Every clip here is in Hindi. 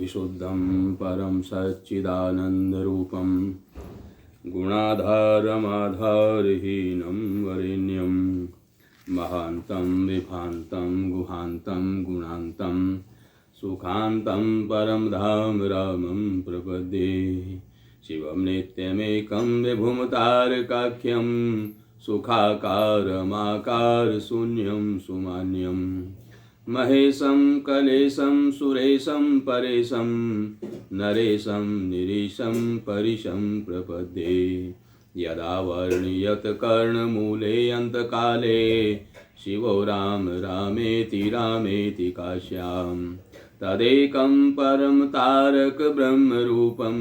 विशुद्धं परं सच्चिदानन्दरूपं गुणाधारमाधारहीनं वरेण्यं महान्तं विभान्तं गुहान्तं गुणान्तं सुखान्तं परं धाम रामं प्रपद्ये। शिवं नित्यमेकं विभुमतारकाख्यं सुखाकारमाकारशून्यं सुमान्यं महेशं कलेशं सुरेशं परेशं नरेशं निरीशं परिशं प्रपद्ये। यदा वर्ण्यत कर्णमूले अन्तकाले शिवो राम रामेति रामेति काश्यां तदेकं परं तारक ब्रह्मरूपं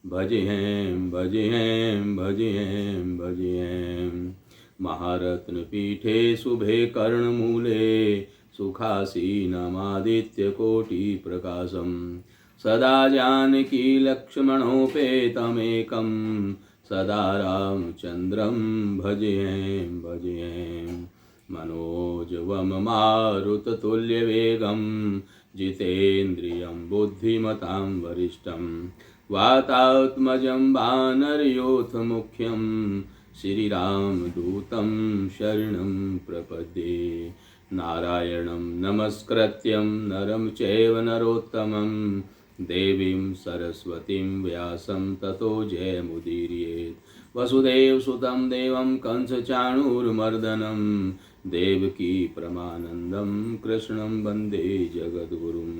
भजेऽहं भजेऽहं भजेऽहं भजेऽहं। महारत्नपीठे शुभे कर्णमूले सुखासीनमादित्यकोटिप्रकाशं सदा जानकी लक्ष्मणोपेतमेकं सदा रामचन्द्रं भजेऽहं भजेऽहं। मनोजवं मारुततुल्यवेगं जितेन्द्रियं बुद्धिमतां वरिष्ठं वातात्मजं वानरयोथमुख्यं श्रीरामदूतं शरणं प्रपद्ये। नारायणं नमस्कृत्यं नरं चैव नरोत्तमं देवीं सरस्वतीं व्यासं ततो जयमुदीरयेत्। वसुदेवसुतं देवं कंसचाणूरमर्दनं देवकी परमानन्दं कृष्णं वन्दे जगद्गुरुं।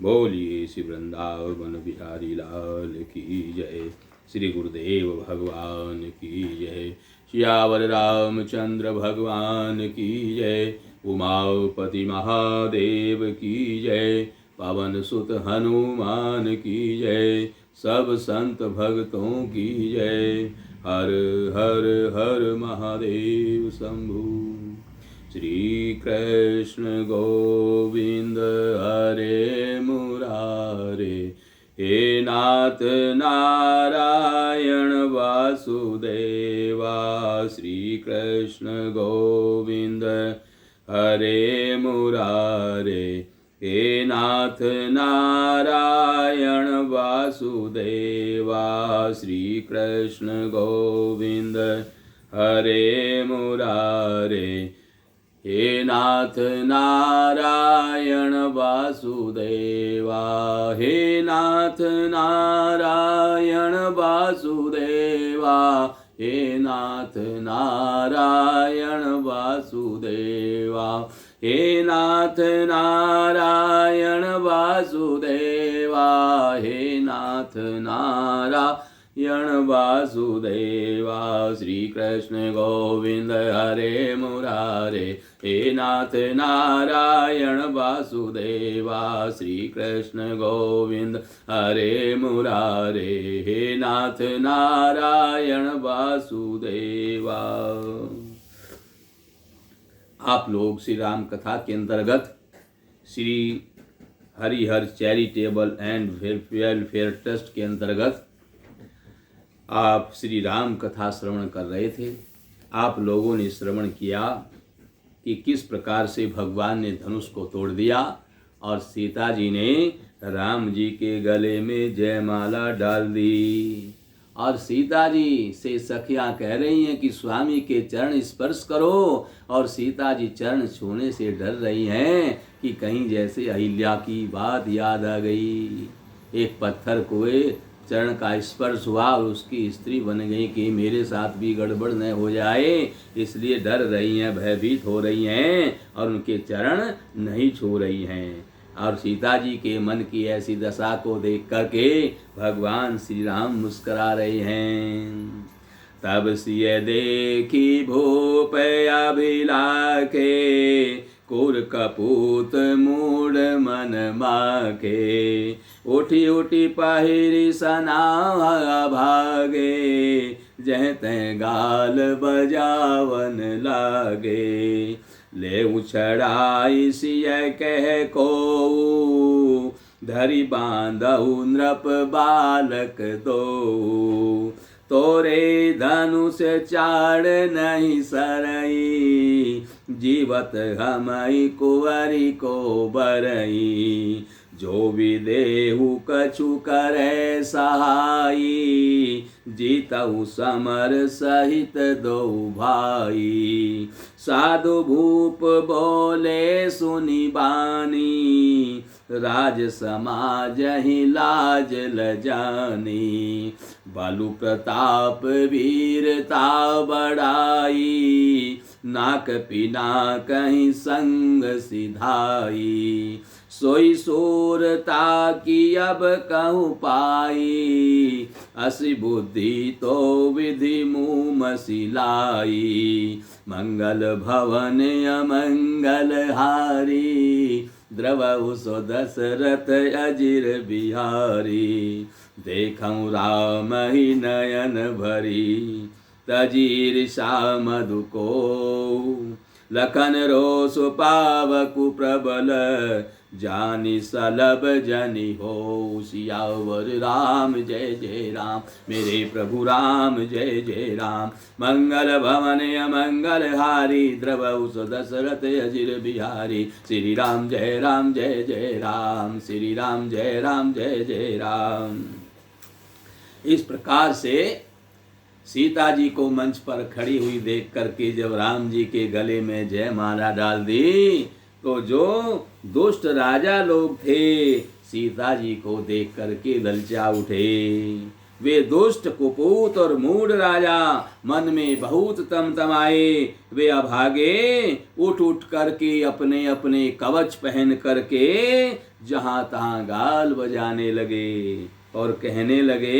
बोलिए श्री वृंदावन बिहारी लाल की जय। श्री गुरुदेव भगवान की जय। सियावर रामचंद्र भगवान की जय। उमापति महादेव की जय। पवन सुत हनुमान की जय। सब संत भक्तों की जय। हर हर हर महादेव शंभु। श्री कृष्ण गोविंद हरे मुरारे। हे नाथ नारायण वासुदेवा। श्री कृष्ण गोविंद हरे मुरारे। हे नाथ नारायण वासुदेवा। श्री कृष्ण गोविंद हरे मुरारे। हे नाथ नारायण वासुदेवा। हे नाथ नारायण वासुदेवा। हे नाथ नारायण वासुदेवा। हे नाथ नारायण वासुदेवा। हे नाथ नारायण वासुदेवा। श्री कृष्ण गोविंद हरे मुरारे। हे नाथ नारायण वासुदेवा। श्री कृष्ण गोविंद हरे मुरारे। हे नाथ नारायण वासुदेवा। आप लोग श्री राम कथा के अंतर्गत Shri Harihar charitable and welfare trust के अंतर्गत आप श्री राम कथा श्रवण कर रहे थे। आप लोगों ने श्रवण किया कि किस प्रकार से भगवान ने धनुष को तोड़ दिया और सीता जी ने राम जी के गले में जयमाला डाल दी। और सीता जी से सखियां कह रही हैं कि स्वामी के चरण स्पर्श करो, और सीता जी चरण छूने से डर रही हैं कि कहीं जैसे अहिल्या की बात याद आ गई। एक पत्थर कोए चरण का स्पर्श हुआ और उसकी स्त्री बन गई कि मेरे साथ भी गड़बड़ न हो जाए, इसलिए डर रही हैं, भयभीत हो रही हैं और उनके चरण नहीं छू रही हैं। और सीता जी के मन की ऐसी दशा को देख करके भगवान श्री राम मुस्करा रहे हैं। तब सिय देखी भूप अभिलाखे, कुर कपूत मूड मन माखे। उठी उठी पहिरी सना भागे, जह तह गाल बजावन लागे। ले उछड़ाई सिय कह को, धरि बांधऊ नृप बालक दो। तोरे धनुष चाड़ नहीं सरई, जीवत हमई कुंवरी को बरई। जो भी देहु कछु करे सहाई, जीतहु समर सहित दो भाई। साधु भूप बोले सुनी बानी, राज समाज ही लाज ल जानी। बालु प्रताप वीरता बढ़ाई, नाक पिना कहीं संग सिधाई। सोई सूरता की अब कहूँ पाई, असी बुद्धि तो विधि मुँह मसिलाई। मंगल भवन अमंगल हारी, द्रवहु सो दशरथ अजिर बिहारी। देखऊँ राम ही नयन भरी, तजीर सा मधु को। लखन रोष पावकु प्रबल, जानी सलभ जनि हो। सियावर राम जय जय राम, मेरे प्रभु राम जय जय राम। मंगल भवन अमंगल हारी, द्रवहु सो दशरथ अजिर बिहारी। श्री राम जय राम जय जय राम, श्री राम जय राम जय जय राम। इस प्रकार से सीता जी को मंच पर खड़ी हुई देख करके जब राम जी के गले में जय माला डाल दी, तो जो दुष्ट राजा लोग थे सीता जी को देख करके ललचा उठे। वे दुष्ट कुपूत और मूढ़ राजा मन में बहुत तमतमाए। वे अभागे उठ उठ करके अपने अपने कवच पहन करके जहां तहां गाल बजाने लगे और कहने लगे,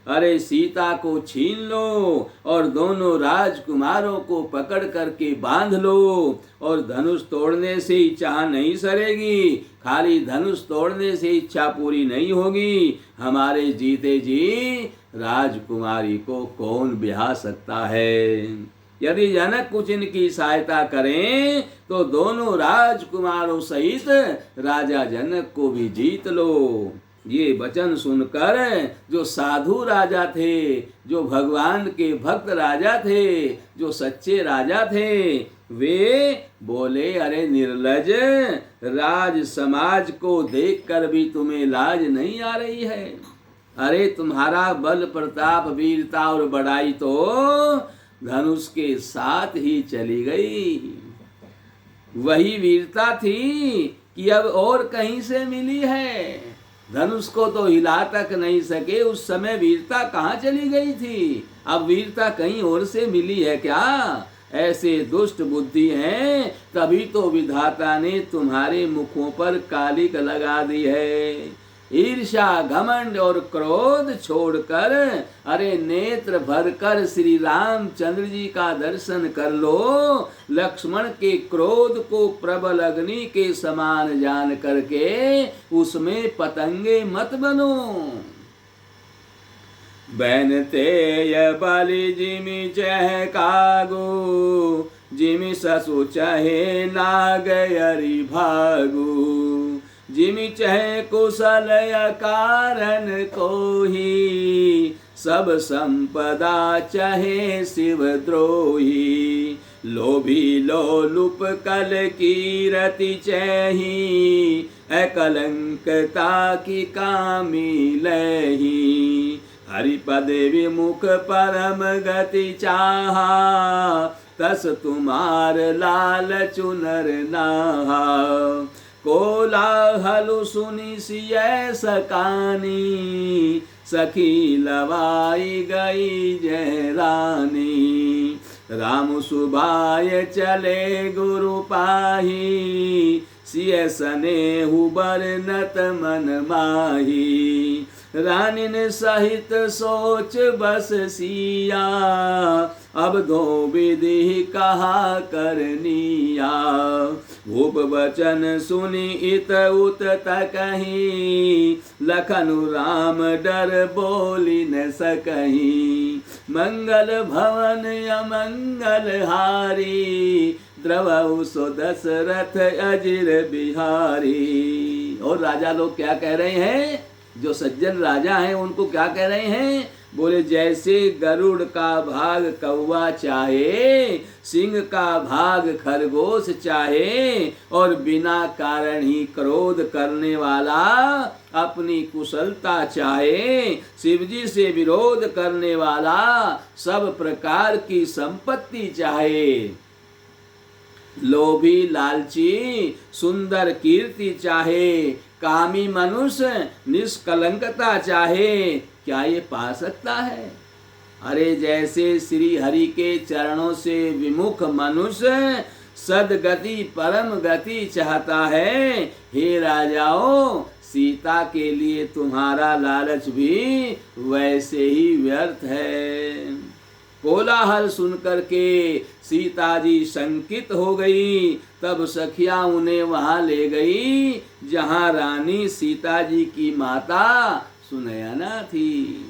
अरे सीता को छीन लो और दोनों राजकुमारों को पकड़ करके बांध लो, और धनुष तोड़ने से इच्छा नहीं सरेगी। खाली धनुष तोड़ने से इच्छा पूरी नहीं होगी। हमारे जीते जी राजकुमारी को कौन ब्याह सकता है। यदि जनक कुछ इनकी सहायता करें तो दोनों राजकुमारों सहित राजा जनक को भी जीत लो। ये वचन सुनकर जो साधु राजा थे, जो भगवान के भक्त राजा थे, जो सच्चे राजा थे, वे बोले, अरे निर्लज, राज समाज को देखकर भी तुम्हें लाज नहीं आ रही है। अरे तुम्हारा बल प्रताप वीरता और बड़ाई तो धनुष के साथ ही चली गई। वही वीरता थी कि अब और कहीं से मिली है। धनुष को तो हिला तक नहीं सके, उस समय वीरता कहाँ चली गई थी। अब वीरता कहीं और से मिली है क्या। ऐसे दुष्ट बुद्धि हैं, तभी तो विधाता ने तुम्हारे मुखों पर कालिक लगा दी है। ईर्ष्या घमंड और क्रोध छोड़कर अरे नेत्र भरकर श्री रामचंद्र जी का दर्शन कर लो। लक्ष्मण के क्रोध को प्रबल अग्नि के समान जान करके उसमें पतंगे मत बनो। बैनते य बलि जिमि चह कागो, जिमि ससु चहे नाग यरि भागु। जिमि चह कुशल कारण कोही, सब संपदा चहे शिव द्रोही। लोभी लोलुप कल कीरति चही, अकलंकता की कामी लही। हरिपद विमुख परम गति चाहा, तस तुम्हार लाल चुनर नाहा। कोलाहल सुनि सिय सकानी, सखी लवाई गई जय रानी। राम सुभाय चले गुरु पाही, सिय सनेहु बरनत मन माही। रानिन सहित सोच बस सिया, अब दो विधि कहा करनिया। भूप वचन सुनि इत उत तकही, लखनु राम डर बोली न सकही। मंगल भवन अमंगल हारी, द्रवहु सो दशरथ अजिर बिहारी। और राजा लोग क्या कह रहे हैं, जो सज्जन राजा हैं उनको क्या कह रहे हैं, बोले जैसे गरुड़ का भाग कौवा चाहे, सिंह का भाग खरगोश चाहे, और बिना कारण ही क्रोध करने वाला अपनी कुशलता चाहे, शिवजी से विरोध करने वाला सब प्रकार की संपत्ति चाहे, लोभी लालची सुंदर कीर्ति चाहे, कामी मनुष्य निष्कलंकता चाहे, क्या ये पा सकता है? अरे जैसे श्री हरि के चरणों से विमुख मनुष्य सदगति परम गति चाहता है, हे राजाओं, सीता के लिए तुम्हारा लालच भी वैसे ही व्यर्थ है। कोलाहल सुनकर के सीता जी शंकित हो गई। तब सखिया उन्हें वहां ले गई जहां रानी सीता जी की माता सुनयना थी।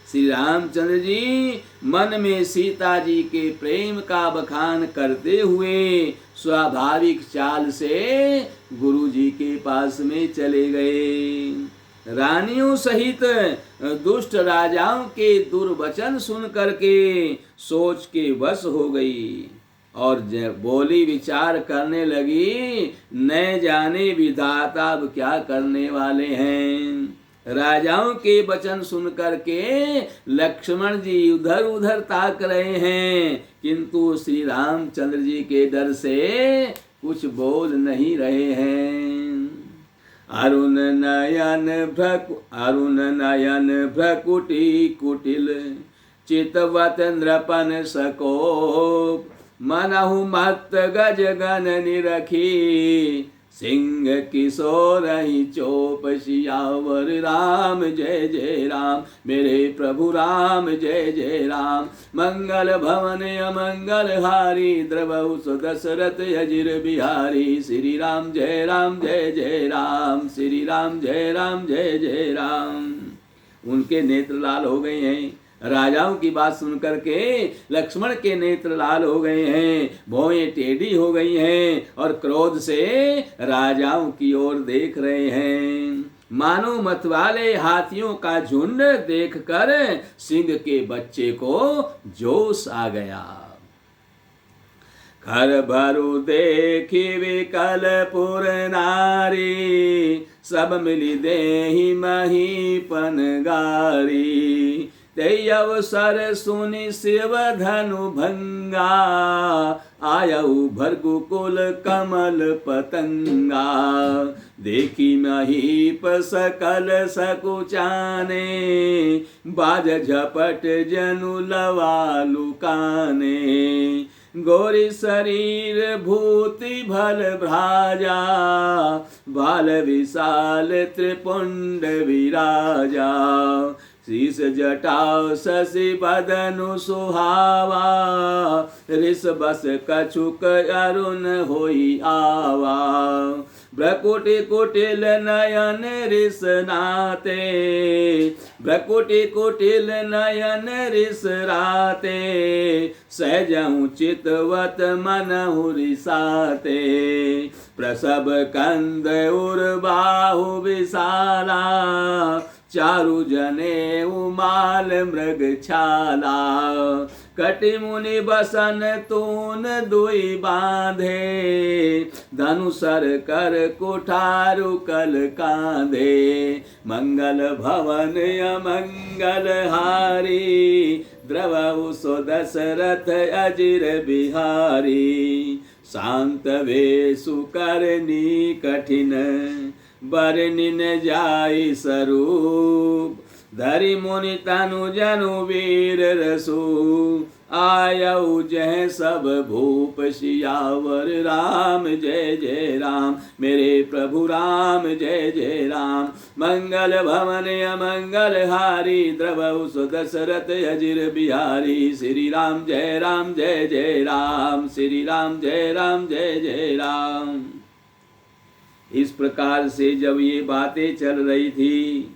श्री रामचंद्र जी मन में सीता जी के प्रेम का बखान करते हुए स्वाभाविक चाल से गुरु जी के पास में चले गए। रानियों सहित दुष्ट राजाओं के दुर्वचन सुन करके सोच के वश हो गई और बोली विचार करने लगी, न जाने विधाता अब क्या करने वाले हैं। राजाओं के वचन सुन करके लक्ष्मण जी उधर उधर ताक रहे हैं, किंतु श्री रामचंद्र जी के डर से कुछ बोल नहीं रहे हैं। अरुण नयन भ्रकुटी कुटिल चितवत नृपन सकोप, मनहु मत गज गन निरखी, सिंह किशोर ही चोप सियावर राम जय जय राम, मेरे प्रभु राम जय जय राम। मंगल भवन अमंगल हारी, द्रवहु दशरथ अजिर बिहारी, श्री राम जय जय राम, श्री राम जय जय राम। उनके नेत्र लाल हो गए हैं। राजाओं की बात सुन करके लक्ष्मण के नेत्र लाल हो गए हैं, भौएं टेढ़ी हो गई हैं और क्रोध से राजाओं की ओर देख रहे हैं। मानो मतवाले हाथियों का झुंड देखकर सिंह के बच्चे को जोश आ गया। घर भरु देखी विकल पुर नारी, सब मिली देहि महीपन गारी, ते अवसर सुनि शिव धनु भंगा, आयऊ भृगुकुल कमल पतंगा, देखी महीप सकल सकुचाने, बाज झपट जनु लवालु काने, गोरी शरीर भूति भल भ्राजा, बाल विशाल त्रिपुंड विराजा, शीस जटाओ शशि बदनु सुहावा, ऋष बस कछुक अरुण होई आवा, भ्रकुटि कुटिल नयन ऋष नाते, भ्रकुटि कुटिल नयन ऋष राते, सहजहु चितवत मनहु रिसाते, प्रसव कंद उर्बाहु विशाला, चारु जने उमाल मृग छाला, कटि मुनि बसन तून दुई बांधे, धनुसर कर कुठारु कल कांधे, मंगल भवन अमंगल हारी, द्रवहु सो दशरथ अजिर बिहारी, शांत वेशु करनी कठिन, बरनिन जाई स्वरूप, धरि मुनि तनु जनु वीर रसु, आयऊ जय सब भूप सियावर राम जय जय राम, मेरे प्रभु राम जय जय राम। मंगल भवन अमंगल हारी, द्रवहु सो दशरथ अजिर बिहारी, श्री राम जय जय राम, श्री राम जय जय राम। इस प्रकार से जब ये बातें चल रही थी,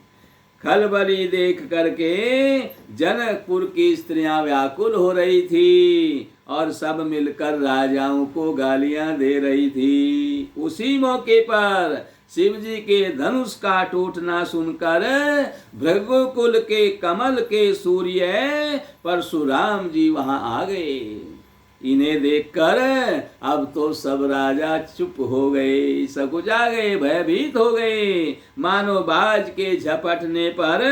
खलबली देख करके जनकपुर की स्त्रियां व्याकुल हो रही थी और सब मिलकर राजाओं को गालियां दे रही थी। उसी मौके पर शिव जी के धनुष का टूटना सुनकर भृगुकुल के कमल के सूर्य परशुराम जी वहां आ गए। इन्हें देखकर अब तो सब राजा चुप हो गए, सकुचा गए, भयभीत हो गए, मानो बाज के झपटने पर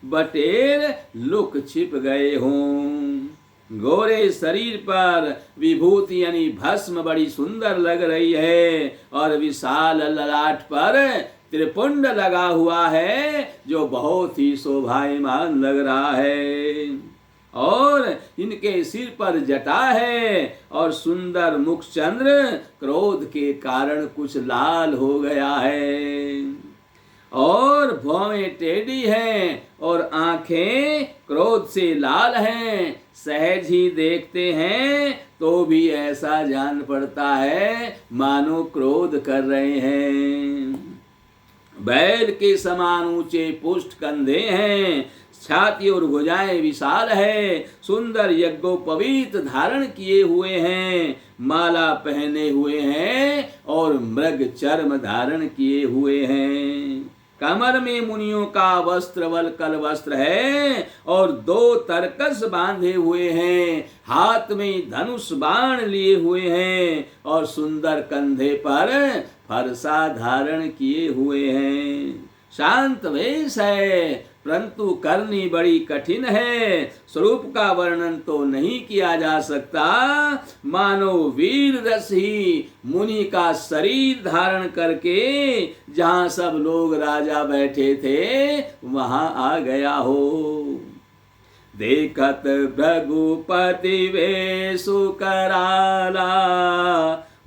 बटेर लुक छिप गए हों। गोरे शरीर पर विभूति यानी भस्म बड़ी सुंदर लग रही है और विशाल ललाट पर त्रिपुंड लगा हुआ है जो बहुत ही शोभायमान लग रहा है। और इनके सिर पर जटा है और सुंदर मुखचंद्र क्रोध के कारण कुछ लाल हो गया है और भौहें टेढ़ी हैं और आंखें क्रोध से लाल हैं। सहज ही देखते हैं तो भी ऐसा जान पड़ता है मानो क्रोध कर रहे हैं। बैल के समान ऊंचे पुष्ट कंधे हैं, छाती और भुजाएं विशाल है, सुंदर यज्ञोपवीत धारण किए हुए हैं, माला पहने हुए हैं और मृग चर्म धारण किए हुए हैं। कमर में मुनियों का वस्त्र वलकल वस्त्र है और 2 तरकस बांधे हुए हैं, हाथ में धनुष बाण लिए हुए हैं और सुंदर कंधे पर फरसा धारण किए हुए हैं। शांत वेश है परंतु करनी बड़ी कठिन है। स्वरूप का वर्णन तो नहीं किया जा सकता, मानो वीर रस ही मुनि का शरीर धारण करके जहां सब लोग राजा बैठे थे वहां आ गया हो। देखत भृगुपति वेशु कराला,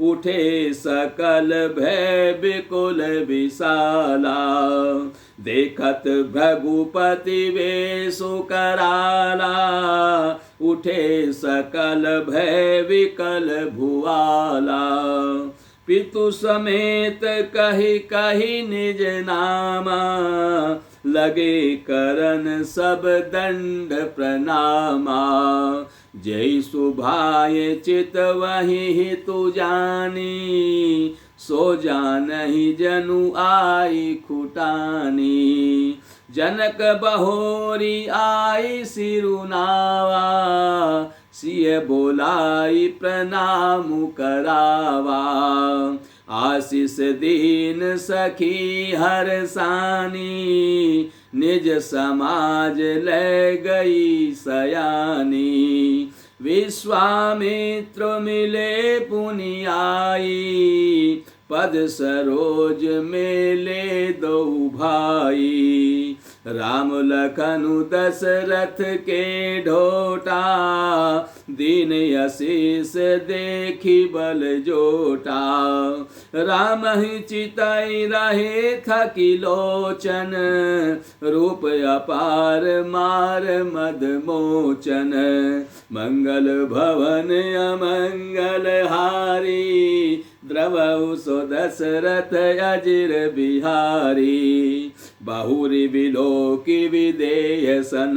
उठे सकल भय बिकुल विशाला। देखत भृगुपति वेशु कराला, उठे सकल भय विकल भुआला। पितु समेत कही कही निज नामा, लगे करन सब दंड प्रणामा। जय सुभाय चित वही तु जानी, सो जानहि जनु आई खुटानी। जनक बहोरी आई सिरुनावा, सिय बोलाई प्रणाम करावा। आशीष दीन सखी हर सानी, निज समाज ले गई सयानी। विश्वामित्र मिले पुनि आई, पद सरोज मेले दो भाई। राम लखनु दशरथ के ढोटा, दीन आशीष देखी बल जोटा। राम ही चिताई रहे थकी लोचन, रूप अपार मार मद मोचन। मंगल भवन अमंगल हारी, द्रवहु सो दशरथ अजिर बिहारी। बहुरी विलोकी विदेह सन,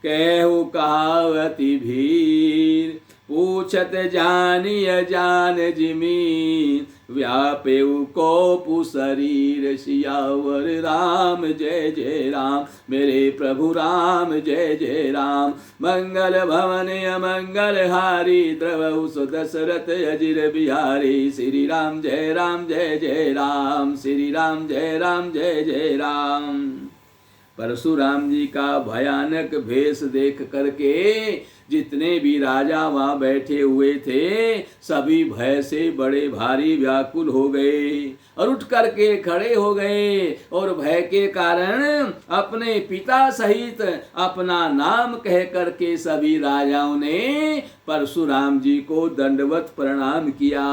कहु कहावति भीर। पूछत जानिय जान जिमी, व्यापेउ कोपु शरीर। सियावर राम जय जय राम, मेरे प्रभु राम जय जय राम। मंगल भवन अमंगल हारी, द्रवहु सो दशरथ अजिर बिहारी। श्री राम जय जय राम, श्री राम जय जय राम। परशुराम जी का भयानक भेष देख करके जितने भी राजा वहां बैठे हुए थे सभी भय से बड़े भारी व्याकुल हो गए और उठ करके खड़े हो गए और भय के कारण अपने पिता सहित अपना नाम कह करके सभी राजाओं ने परशुराम जी को दंडवत प्रणाम किया।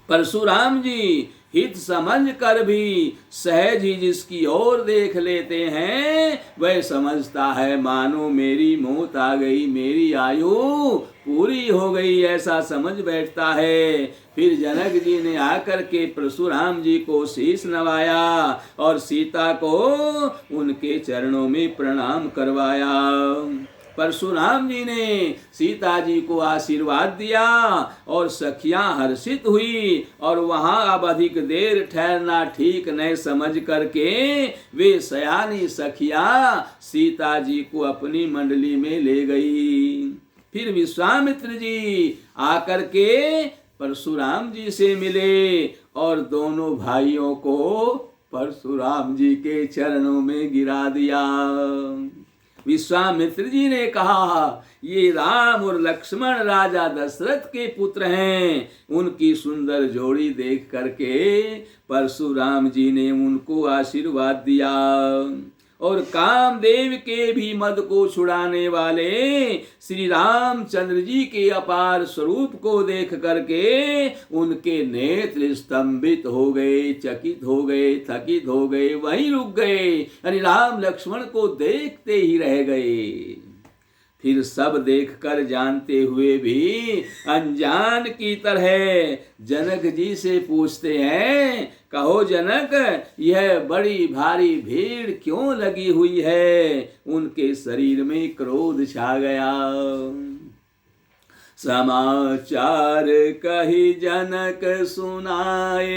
परशुराम जी हित समझ कर भी सहज ही जिसकी ओर देख लेते हैं वह समझता है मानो मेरी मौत आ गई, मेरी आयु पूरी हो गई, ऐसा समझ बैठता है। फिर जनक जी ने आकर के परशुराम जी को शीश नवाया और सीता को उनके चरणों में प्रणाम करवाया। परशुराम जी ने सीता जी को आशीर्वाद दिया और सखियां हर्षित हुई और वहां अब अधिक देर ठहरना ठीक नहीं समझ करके वे सयानी सखियां सीता जी को अपनी मंडली में ले गई। फिर विश्वामित्र जी आकर के परशुराम जी से मिले और दोनों भाइयों को परशुराम जी के चरणों में गिरा दिया। विश्वामित्र जी ने कहा, ये राम और लक्ष्मण राजा दशरथ के पुत्र हैं। उनकी सुंदर जोड़ी देख करके परशुराम जी ने उनको आशीर्वाद दिया और कामदेव के भी मद को छुड़ाने वाले श्री रामचंद्र जी के अपार स्वरूप को देख करके उनके नेत्र स्तंभित हो गए, चकित हो गए, थकित हो गए, वहीं रुक गए, यानी राम लक्ष्मण को देखते ही रह गए। फिर सब देखकर जानते हुए भी अनजान की तरह जनक जी से पूछते हैं, कहो जनक, यह बड़ी भारी भीड़ क्यों लगी हुई है? उनके शरीर में क्रोध छा गया। समाचार कही जनक सुनाए,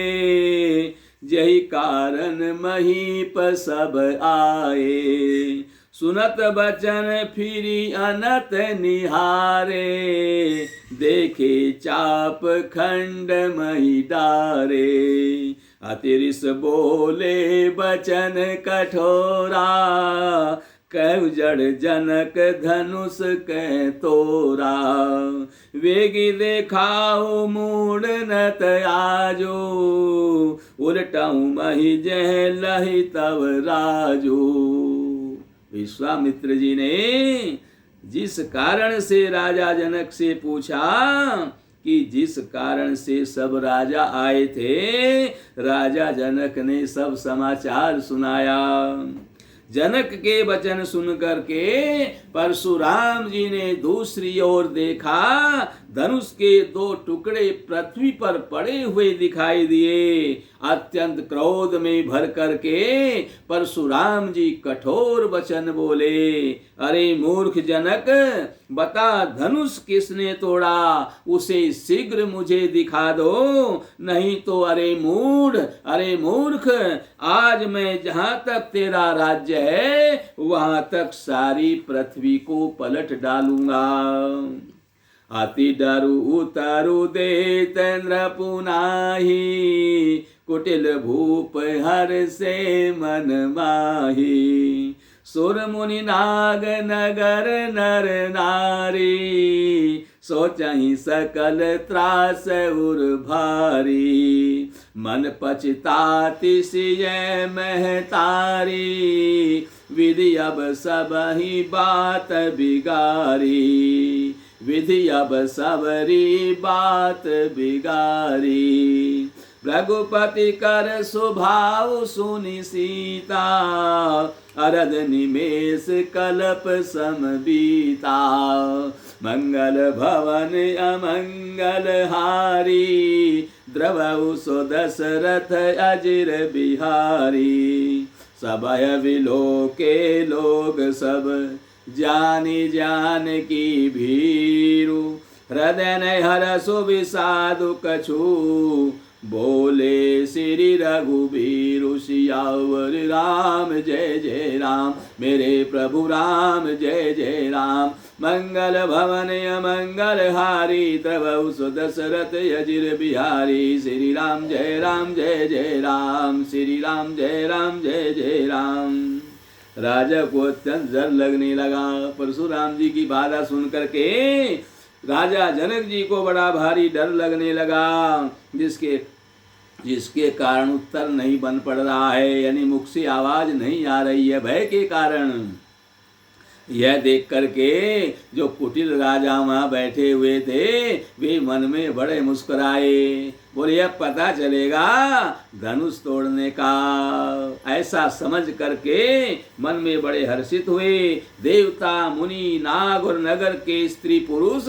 यही कारण महीप सब आए। सुनत बचन फिरी अनत निहारे, देखे चाप खंड मही डारे। अतिरिस बोले बचन कठोरा, कहु जड़ जनक धनुष कह तोरा। वेगी देखाओ मूड नत आजो, उलटाऊ मही जह लही तव राजो। विश्वामित्र जी ने जिस कारण से राजा जनक से पूछा कि जिस कारण से सब राजा आए थे, राजा जनक ने सब समाचार सुनाया। जनक के वचन सुन करके परशुराम जी ने दूसरी ओर देखा, धनुष के 2 टुकड़े पृथ्वी पर पड़े हुए दिखाई दिए। अत्यंत क्रोध में भर करके परशुराम जी कठोर वचन बोले, अरे मूर्ख जनक, बता धनुष किसने तोड़ा? उसे शीघ्र मुझे दिखा दो, नहीं तो अरे मूढ़, अरे मूर्ख, आज मैं जहां तक तेरा राज्य है वहां तक सारी पृथ्वी को पलट डालूंगा। अति डरु उतरु दे तेन्द्र पुनाही, कुटिल भूप हर से मन माही। सुर मुनि नाग नगर नर नारी, सोचहि सकल त्रास उर भारी। मन पछताति सिय महतारी, विधि अब सबहि बात बिगारी। विधि अब सबरी बात बिगारी। रघुपति कर स्वभाव सुनि सीता, अरद निमेष कल्प समबीता। मंगल भवन अमंगल हारी, द्रवहु सो दशरथ अजिर बिहारी। सबय विलोके लोग सब, जानी जान की भीरु। हृदय न हरसु विषादु कछु, बोले श्री रघुबीरु। सियावर राम जय जय राम, मेरे प्रभु राम जय जय राम। मंगल भवन अमंगल हारी, द्रवहु सो दशरथ अजिर बिहारी। श्री राम जय राम जय जय राम, श्री राम जय राम जय जय राम। राजा को अत्यंत डर लगने लगा। परशुराम जी की बाधा सुन करके राजा जनक जी को बड़ा भारी डर लगने लगा, जिसके कारण उत्तर नहीं बन पड़ रहा है, यानी मुख से आवाज नहीं आ रही है भय के कारण। यह देख करके जो कुटिल राजा वहां बैठे हुए थे वे मन में बड़े मुस्कुराए, बोले अब पता चलेगा धनुष तोड़ने का। ऐसा समझ करके मन में बड़े हर्षित हुए। देवता मुनि नाग और नगर के स्त्री पुरुष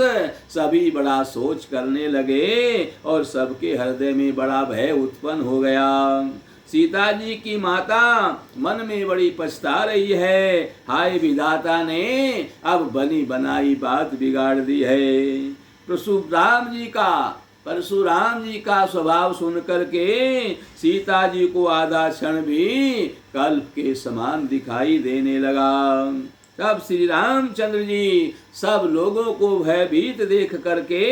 सभी बड़ा सोच करने लगे और सबके हृदय में बड़ा भय उत्पन्न हो गया। सीता जी की माता मन में बड़ी पछता रही है, हाय विधाता ने अब बनी बनाई बात बिगाड़ दी है। परशुराम जी का स्वभाव सुन करके सीता जी को आधा क्षण भी कल्प के समान दिखाई देने लगा। तब श्री रामचंद्र जी सब लोगों को भयभीत देख करके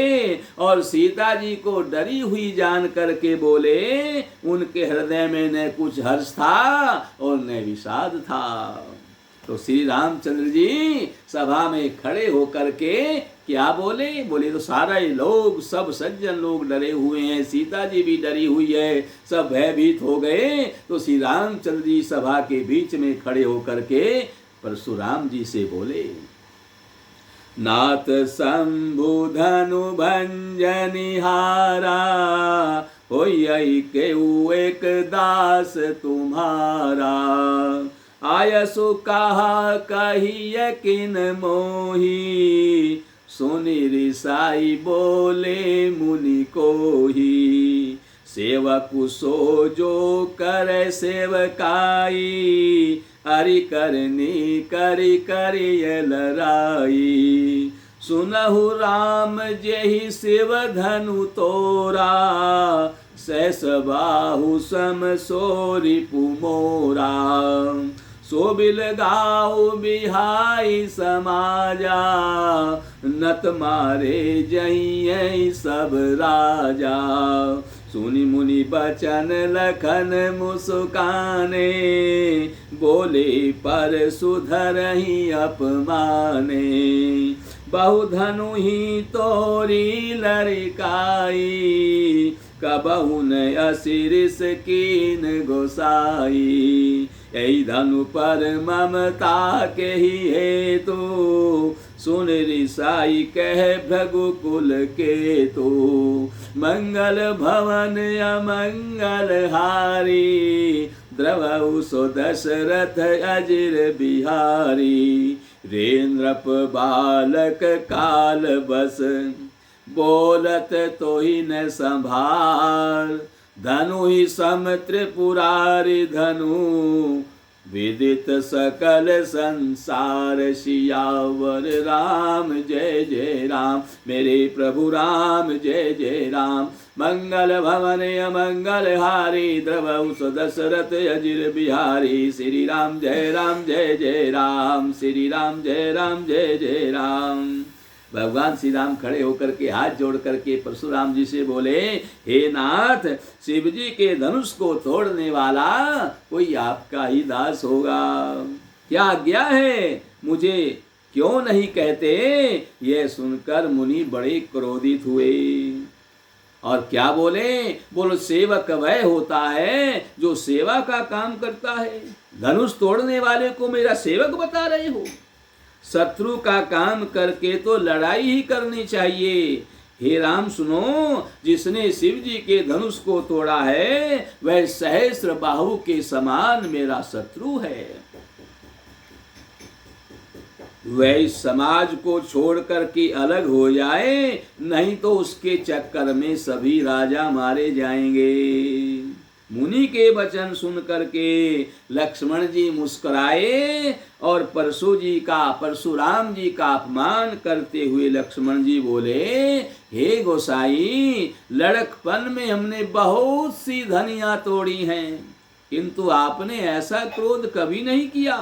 और सीता जी को डरी हुई जान करके बोले, उनके हृदय में न कुछ हर्ष था और न विषाद था। तो श्री रामचंद्र जी सभा में खड़े होकर के क्या बोले? बोले तो सारे लोग, सब सज्जन लोग डरे हुए हैं, सीता जी भी डरी हुई है, सब भयभीत हो गए। तो श्री रामचंद्र जी सभा के बीच में खड़े होकर के परशुराम जी से बोले, नाथ शंभु धनु भंजनिहारा, होई केहू एक दास तुम्हारा। आयसु कहा कहिए किन मोही, सुनि रिसाई बोले मुनि कोही। सेवकु सो जो करे सेवकाई, हरि करनी करि करि लराई। सुनहु राम जेहि शिव धनु तोरा, सहस बाहु सम सोरि पुमोरा। सोबिल गाओ बिहाई समाजा, नत मारे जहियै सब राजा। सुनि मुनि बचन लखन मुस्काने, बोले पर सुधरहि अपमाने। बहुधनु ही तोरी लड़काई, कबहु न असिरिस कीन गोसाई। यही धनु पर ममता के ही हेतु, सुन रिसाई कह भृगुकुल के तो। मंगल भवन अमंगल हारी, द्रवहु सो दशरथ अजिर बिहारी। रेन्द्रप बालक काल बस, बोलत तो ही न संभार। धनु ही सम त्रिपुरारि धनु, विदित सकल संसार। सियावर राम जय जय राम, मेरे प्रभु राम जय जय राम। मंगल भवन अमंगल हारी, द्रवहु सो दशरथ अजिर बिहारी। श्री राम जय जय राम, श्री राम जय जय राम। भगवान श्री राम खड़े होकर के हाथ जोड़ करके परशुराम जी से बोले, हे नाथ, शिव जी के धनुष को तोड़ने वाला कोई आपका ही दास होगा। क्या आज्ञा है, मुझे क्यों नहीं कहते? यह सुनकर मुनि बड़े क्रोधित हुए और क्या बोले? बोलो, सेवक वह होता है जो सेवा का काम करता है। धनुष तोड़ने वाले को मेरा सेवक बता रहे हो? शत्रु का काम करके तो लड़ाई ही करनी चाहिए। हे राम सुनो, जिसने शिव जी के धनुष को तोड़ा है वह सहस्र बाहु के समान मेरा शत्रु है। वह समाज को छोड़ करके अलग हो जाए, नहीं तो उसके चक्कर में सभी राजा मारे जाएंगे। मुनि के वचन सुन करके लक्ष्मण जी मुस्कुराए और परशुराम जी का अपमान करते हुए लक्ष्मण जी बोले, हे गोसाई, लड़कपन में हमने बहुत सी धनिया तोड़ी हैं, किंतु आपने ऐसा क्रोध कभी नहीं किया।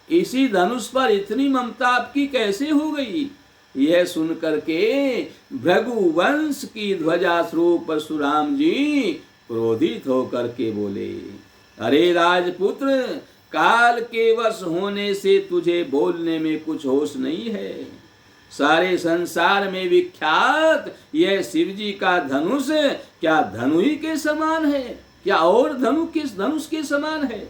इसी धनुष पर इतनी ममता आपकी कैसे हो गई? यह सुन करके भृगुवंश की ध्वजा स्वरूप परशुराम जी क्रोधित होकर के बोले, अरे राजपुत्र, काल के वश होने से तुझे बोलने में कुछ होश नहीं है। सारे संसार में विख्यात यह शिव जी का धनुष क्या धनु ही के समान है? क्या और धनुष के समान है?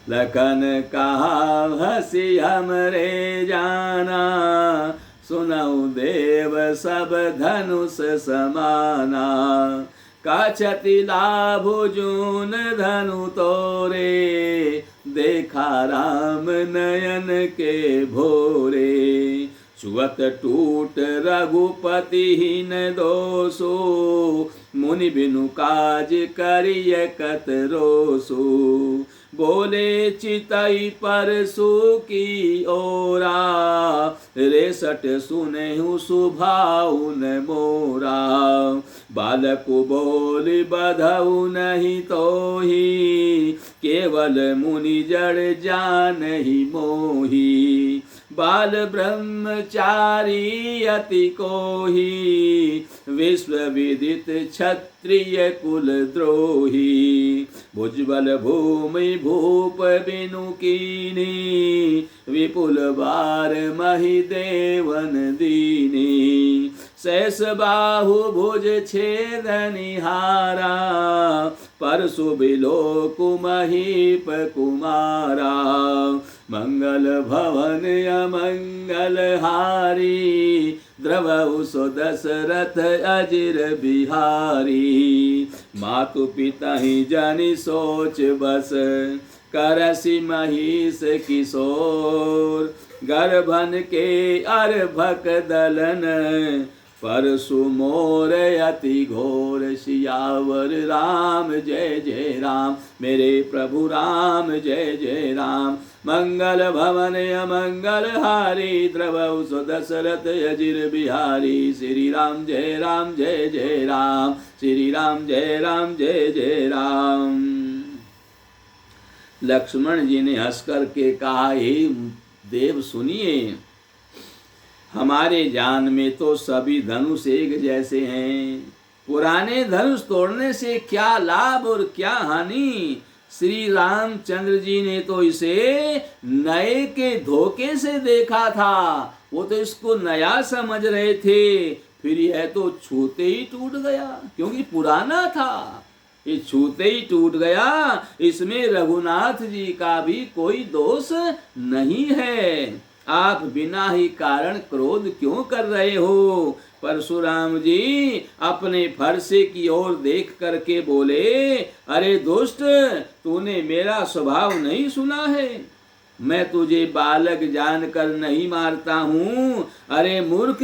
लखन कहा हसी हमरे जाना, सुनऊ देव सब धनुष समाना। काछति लाभ जून धनु तोरे, देखा राम नयन के भोरे। छुअत टूट रघुपति हीन दोषो, मुनि बिनु काज करिय कत रोसु। बोले चितई परसु की ओरा, रेसठ सुनेहु सुभाउन मोरा। बालक बोल बधउ नहीं तोही, केवल मुनि जड़ जानहि मोही। बाल ब्रह्मचारी अति कोही, विश्व विदित क्षत्रिय कुल द्रोही। भुजबल भूमि भूप बिनु कीनी, विपुल बार महि देवन दीनी। शेष बाहु भुज छेदनिहारा, परशु बिलोक महीप कुमारा। मंगल भवन अमंगल हारी, द्रवहु सो दशरथ अजिर बिहारी। मातु पिता ही जानि सोच बस, करसि महिष किशोर। गर्भन के अर्भक दलन, परशु मोर अति घोर। सियावर राम जय जय राम, मेरे प्रभु राम जय जय राम। मंगल भवन अमंगल हारी, द्रवहु सो दशरथ अजिर बिहारी। श्री राम जय राम जय जय राम, श्री राम जय जय राम। लक्ष्मण जी ने हंस करके कहा, हे देव सुनिए, हमारे जान में तो सभी धनुष एक जैसे हैं। पुराने धनुष तोड़ने से क्या लाभ और क्या हानि। श्री रामचंद्र जी ने तो इसे नए के धोखे से देखा था, वो तो इसको नया समझ रहे थे। फिर यह तो छूते ही टूट गया, क्योंकि पुराना था। ये छूते ही टूट गया, इसमें रघुनाथ जी का भी कोई दोष नहीं है। आप बिना ही कारण क्रोध क्यों कर रहे हो। परशुराम जी अपने फरसे की ओर देख करके बोले, अरे दुष्ट, तूने मेरा स्वभाव नहीं सुना है। मैं तुझे बालक जानकर नहीं मारता हूँ। अरे मूर्ख,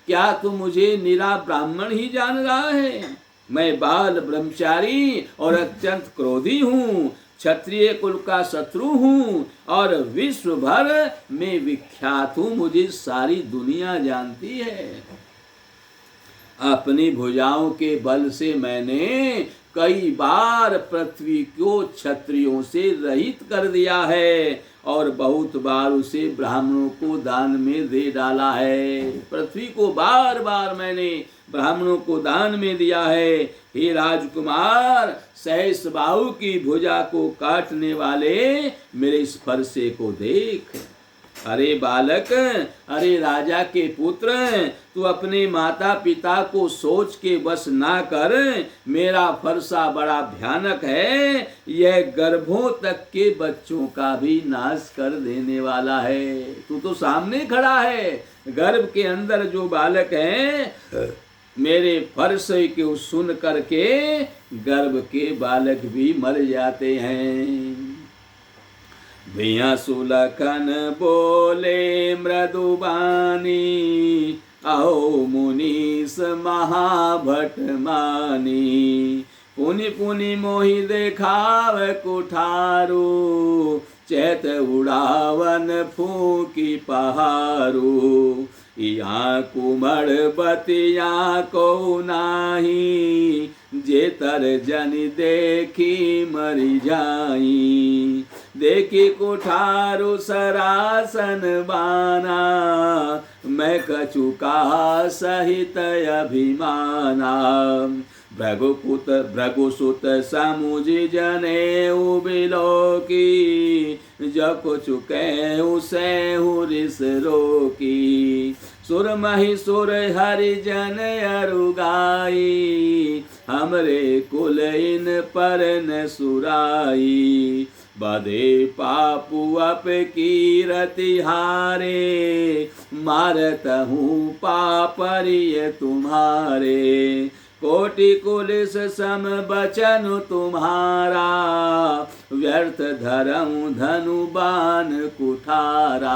क्या तू मुझे निरा ब्राह्मण ही जान रहा है। मैं बाल ब्रह्मचारी और अत्यंत क्रोधी हूँ, क्षत्रिय कुल का शत्रु हूँ और विश्व भर में विख्यात हूँ। मुझे सारी दुनिया जानती है। अपनी भुजाओं के बल से मैंने कई बार पृथ्वी को क्षत्रियों से रहित कर दिया है और बहुत बार उसे ब्राह्मणों को दान में दे डाला है। पृथ्वी को बार बार मैंने ब्राह्मणों को दान में दिया है। हे राजकुमार, सहस बाहु की भुजा को काटने वाले मेरे स्पर्शे को देख। अरे बालक, अरे राजा के पुत्र, तू अपने माता पिता को सोच के बस ना कर। मेरा फरसा बड़ा भयानक है, यह गर्भों तक के बच्चों का भी नाश कर देने वाला है। तू तो सामने खड़ा है। गर्भ के अंदर जो बालक है, मेरे फरसे को सुन करके गर्भ के बालक भी मर जाते हैं। भैया सुलखन बोले मृदुबानी, आओ मुनीस महाभट मानी। पुनि पुनि मोहि देखाव कुठारू, चैत उड़ावन फूकी पहारू। यहाँ कुमड़ बतिया को नाही, जेतर जन देखी मरी जाई। देखी कुठारू सरासन बाना, मैं कछुका सहित अभिमाना। भृगुसुत समुझ जने बिलोकी, जब चुके उसे हुरिस रोकी। सुर महिसुर हरिजन अरुगाई, हमरे कुल इन पर न सुराई। बधे पापु अप कीरति हारे, मारत हूँ पापरिय तुम्हारे। कोटि कुलिस सम बचन तुम्हारा, व्यर्थ धरऊं धनु बान कुठारा।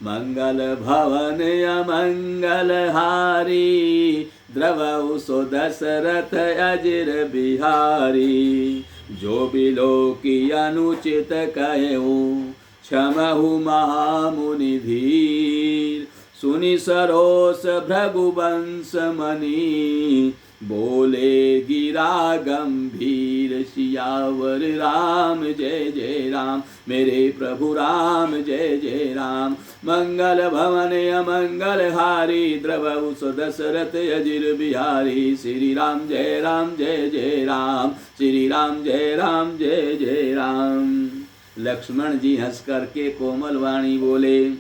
मंगल भवन अमंगल हारी, द्रवहु सो दशरथ अजिर बिहारी। जो बिलो की अनुचित कहूँ, क्षमहु महामुनि धीर। सुनि सरोस भृगुवंश मणि, बोले गिरा गंभीर। सियावर राम जय जय राम, मेरे प्रभु राम जय जय राम। मंगल भवन अमंगल हारी, द्रवहु सो दशरथ अजिर बिहारी। श्री राम जय जय राम, श्री राम जय जय राम। लक्ष्मण जी हंस करके कोमल वाणी बोले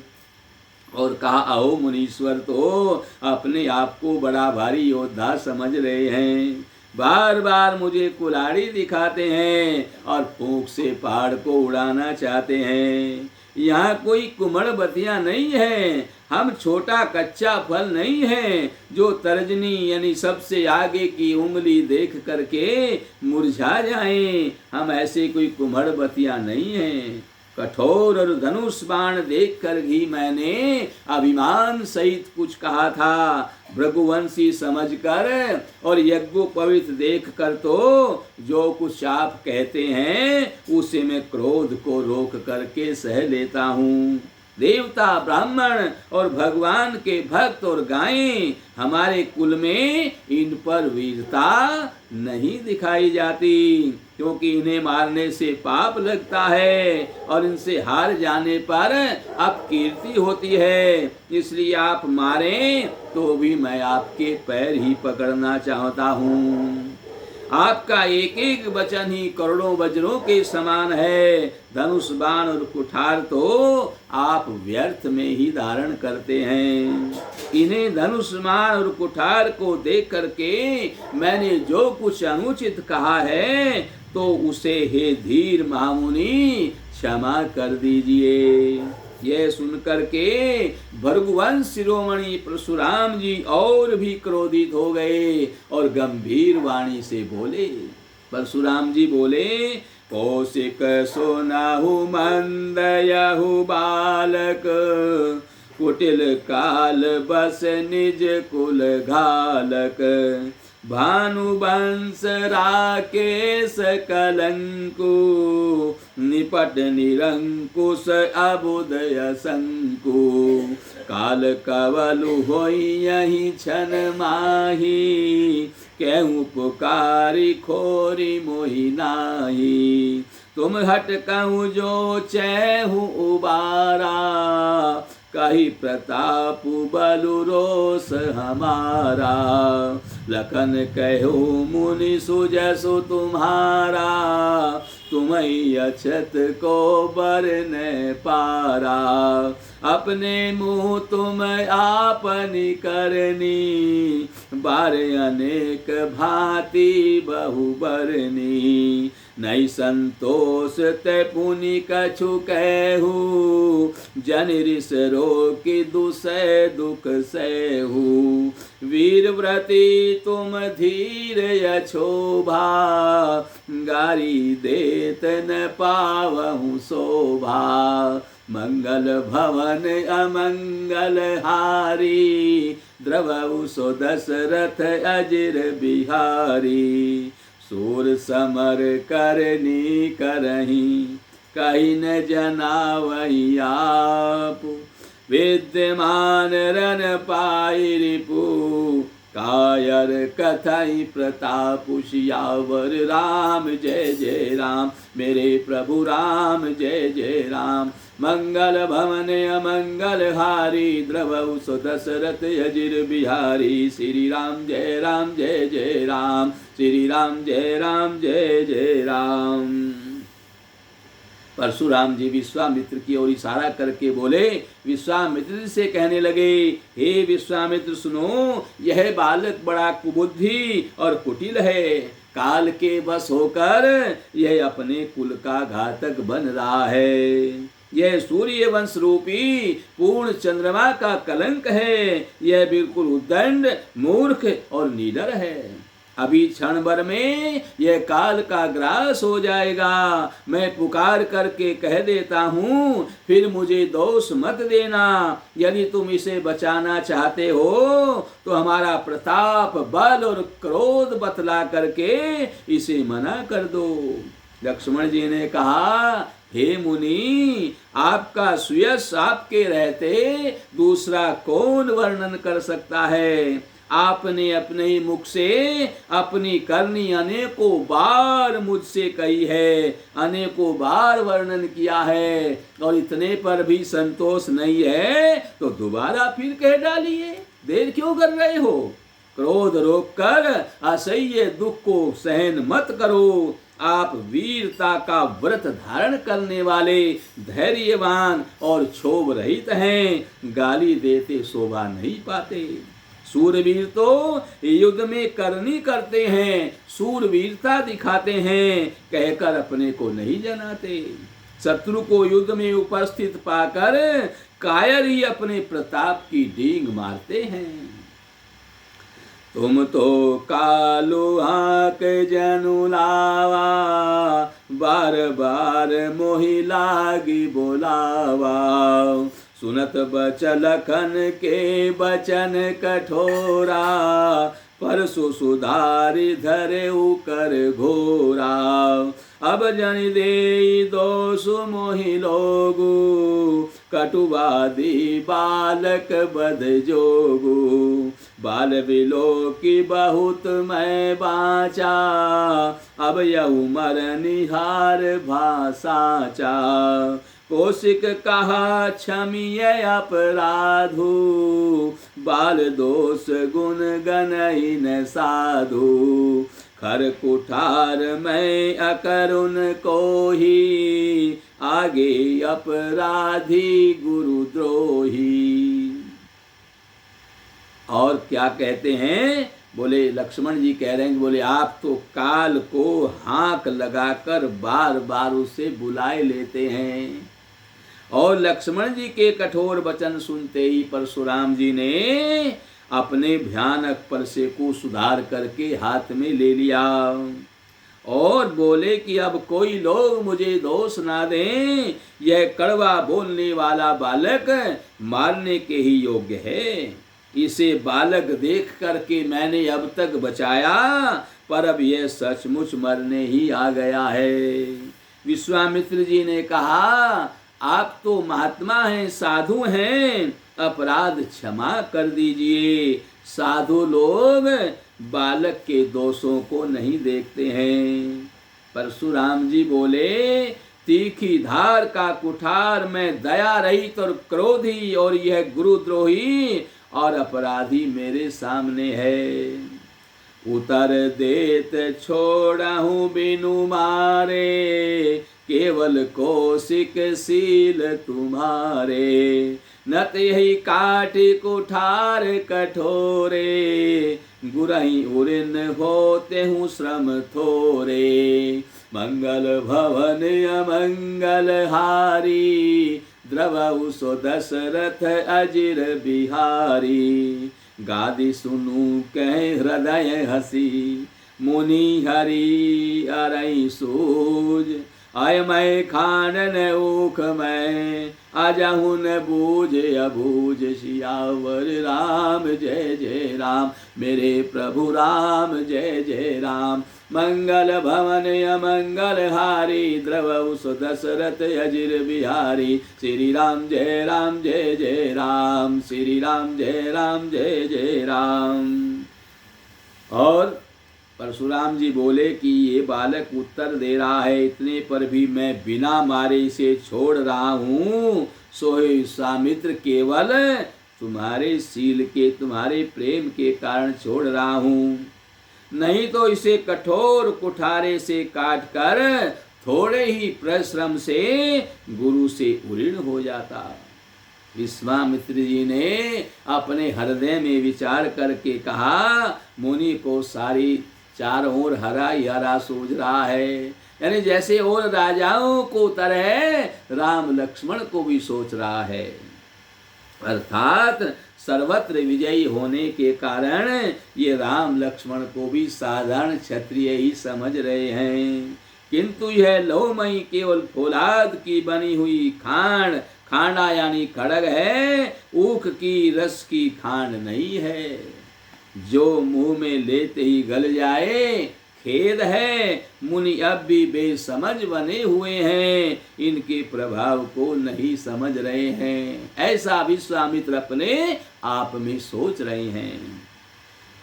और कहा, आओ मुनीश्वर तो अपने आप को बड़ा भारी योद्धा समझ रहे हैं, बार बार मुझे कुल्हाड़ी दिखाते हैं और फूंक से पहाड़ को उड़ाना चाहते हैं। यहाँ कोई कुमड़बतिया नहीं है, हम छोटा कच्चा फल नहीं है जो तर्जनी यानी सबसे आगे की उंगली देख करके मुरझा जाएं। हम ऐसे कोई कुमड़बतिया नहीं हैं। कठोर और धनुष बाण देख कर ही मैंने अभिमान सहित कुछ कहा था, भृगुवंशी समझकर और यज्ञोपवीत देख कर तो जो कुछ आप कहते हैं उसे मैं क्रोध को रोक करके सह लेता हूँ। देवता ब्राह्मण और भगवान के भक्त और गायें हमारे कुल में इन पर वीरता नहीं दिखाई जाती, क्योंकि इन्हें मारने से पाप लगता है और इनसे हार जाने पर अपकीर्ति होती है। इसलिए आप मारें तो भी मैं आपके पैर ही पकड़ना चाहता हूँ। आपका एक एक वचन ही करोड़ों वज्रों के समान है। धनुष बाण और कुठार तो आप व्यर्थ में ही धारण करते हैं। इन्हें धनुष बाण और कुठार को देख करके मैंने जो कुछ अनुचित कहा है तो उसे हे धीर महामुनि क्षमा कर दीजिए। यह सुनकर के भृगुवंश शिरोमणि परशुराम जी और भी क्रोधित हो गए और गंभीर वाणी से बोले। परशुराम जी बोले, कौशिक सोनाहु मंदयहु बालक, कुटिल काल बस निज कुल घालक, भानुवंश राकेश कलंकु, निपट निरंकुश अबुदय शंकु, काल कवलु होई यही छन माही, केहू पुकारी खोरी मोहि नाही, तुम हट कहूँ जो चैहु उबारा, कही प्रताप बलु रोष हमारा, लखन कहो मुनि सुजसु तुम्हारा, तुम्हें अछत को बर न पारा, अपने मुँह तुम आपनी करनी, बार अनेक भांति बहुबरनी, नहीं संतोष ते पुनि कछु कहू, जन ऋष रोकी दुसै दुख सहू, वीर व्रती तुम धीर यछोभा, गारी देत न पावहु शोभा, मंगल भवन अमंगल हारी, द्रवहु सो दशरथ अजिर बिहारी, सूर समर करनी करही, कहीं न जनावही आप, विद्यमान रन पाई रिपु, कायर कथई प्रताप सियावर राम जय जय राम, मेरे प्रभु राम जय जय राम, मंगल भवन अमंगल हारी, द्रवहु सो दशरथ अजिर बिहारी, श्री राम जय जय राम, श्री राम जय जय राम। परशुराम जी विश्वामित्र की ओर इशारा करके बोले, विश्वामित्र से कहने लगे, हे विश्वामित्र सुनो, यह बालक बड़ा कुबुद्धि और कुटिल है, काल के बस होकर यह अपने कुल का घातक बन रहा है। यह सूर्य वंश रूपी पूर्ण चंद्रमा का कलंक है। यह बिल्कुल उद्दंड मूर्ख और नीडर है। अभी क्षण भर में यह काल का ग्रास हो जाएगा। मैं पुकार करके कह देता हूँ, फिर मुझे दोष मत देना। यदि तुम इसे बचाना चाहते हो तो हमारा प्रताप, बल और क्रोध बतला करके इसे मना कर दो। लक्ष्मण जी ने कहा, हे मुनि, आपका सुयश आपके रहते दूसरा कौन वर्णन कर सकता है। आपने अपने ही मुख से अपनी करनी अनेकों बार मुझसे कही है, अनेकों बार वर्णन किया है, और इतने पर भी संतोष नहीं है तो दोबारा फिर कह डालिए। देर क्यों कर रहे हो? क्रोध रोककर असह्य दुख को सहन मत करो। आप वीरता का व्रत धारण करने वाले, धैर्यवान और क्षोभ रहित हैं। गाली देते शोभा नहीं पाते। सूरवीर तो युद्ध में करनी करते हैं, सूरवीरता दिखाते हैं, कहकर अपने को नहीं जनाते। शत्रु को युद्ध में उपस्थित पाकर कायर ही अपने प्रताप की डींग मारते हैं। तुम तो कालू हाक जनु लावा, बार बार मोहि लागी बोलावा। सुनत बचलखन के बचन कठोरा, परसु सुधारि धरे कर घोरा। अब जन दे दोष मोहि लोगु, कटुवादी बालक बध जोगु। बाल बिलो की बहुत मैं बाचा, अब यऊ मर निहार भाषाचा। कौशिक कहा क्षमिय अपराधु, बाल दोष गुण गनई न साधु। खर कुठार मैं अकरुण को ही, आगे अपराधी गुरुद्रोही। और क्या कहते हैं? बोले लक्ष्मण जी कह रहे हैं, बोले आप तो काल को हाक लगाकर बार बार उसे बुलाए लेते हैं। और लक्ष्मण जी के कठोर वचन सुनते ही परशुराम जी ने अपने भयानक परसे को सुधार करके हाथ में ले लिया और बोले कि अब कोई लोग मुझे दोष ना दें, यह कड़वा बोलने वाला बालक मारने के ही योग्य है। इसे बालक देख करके मैंने अब तक बचाया, पर अब यह सचमुच मरने ही आ गया है। विश्वामित्र जी ने कहा, आप तो महात्मा हैं, साधु हैं, अपराध क्षमा कर दीजिए। साधु लोग बालक के दोषों को नहीं देखते हैं। परशुराम जी बोले, तीखी धार का कुठार में दया रहित और क्रोधी और यह गुरुद्रोही और अपराधी मेरे सामने है। उतर देत छोड़हूँ बिनु मारे, केवल कौशिक सील तुम्हारे। न तेहि काट कुठार कठोरे, गुरहि उरिन होते हूँ श्रम थोरे। मंगल भवन अमंगल हारी, द्रवहु सो दशरथ अजिर बिहारी। गादी सुनु कह हृदय हसी, मुनि हरि अरई सूझ। आय मैं खानन ऊख मैं, अजहु न बूझ अबूझ। सियावर राम जय जय राम, मेरे प्रभु राम जय जय राम। मंगल भवन अमंगल हारी, द्रवहु सो दशरथ अजिर बिहारी। श्री राम जय जय राम, श्री राम जय जय राम। और परशुराम जी बोले कि ये बालक उत्तर दे रहा है, इतने पर भी मैं बिना मारे इसे छोड़ रहा हूँ। सोहे विश्वामित्र, केवल तुम्हारे शील के, तुम्हारे प्रेम के कारण छोड़ रहा हूँ, नहीं तो इसे कठोर कुठारे से काट कर थोड़े ही परिश्रम से गुरु से उरीण हो जाता। विश्वामित्र जी ने अपने हृदय में विचार करके कहा, मुनि को सारी चारों ओर हरा ही हरा सूझ रहा है। यानी जैसे और राजाओं को तरह राम लक्ष्मण को भी सोच रहा है। अर्थात सर्वत्र विजयी होने के कारण ये राम लक्ष्मण को भी साधारण क्षत्रिय ही समझ रहे हैं। किंतु यह लोहमयी केवल फौलाद की बनी हुई खांड, खांडा यानी खड़ग है, ऊख की रस की खांड नहीं है, जो मुंह में लेते ही गल जाए। खेद है, मुनि अब भी बेसमझ बने हुए हैं, इनके प्रभाव को नहीं समझ रहे हैं। ऐसा विश्वामित्र अपने आप में सोच रहे हैं।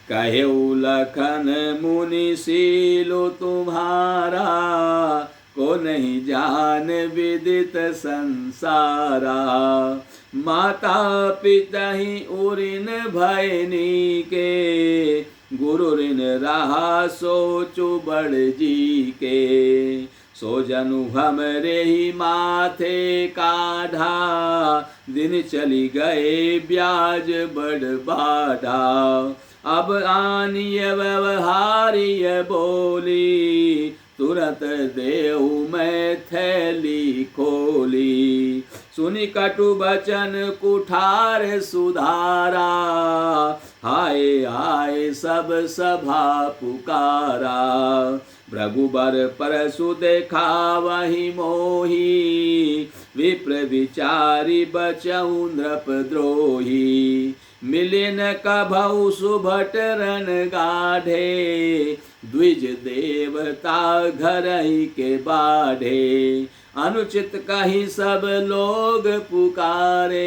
कहेउ लखन मुनि सीलो तुम्हारा, को नहीं जान विदित संसारा। माता पिता ही उरिन भयनी के, गुरु ऋण रहा सोचो बड़ जी के। सो जनु हमरे ही माथे काढ़ा, दिन चली गए ब्याज बड़ बाढ़ा। अब आनिय व्यवहारिय बोली, तुरंत देहु मैं थैली खोली। सुनि कटु बचन कुठार सुधारा, हाय हाय सब सभा पुकारा। भृगुबर परसु देखा वही मोही, विप्र विचारी बचऊ नृप द्रोही। मिलिन कभौ सुभट रन गाढ़े, द्विज देवता घर ही के बाढ़े। अनुचित कही सब लोग पुकारे,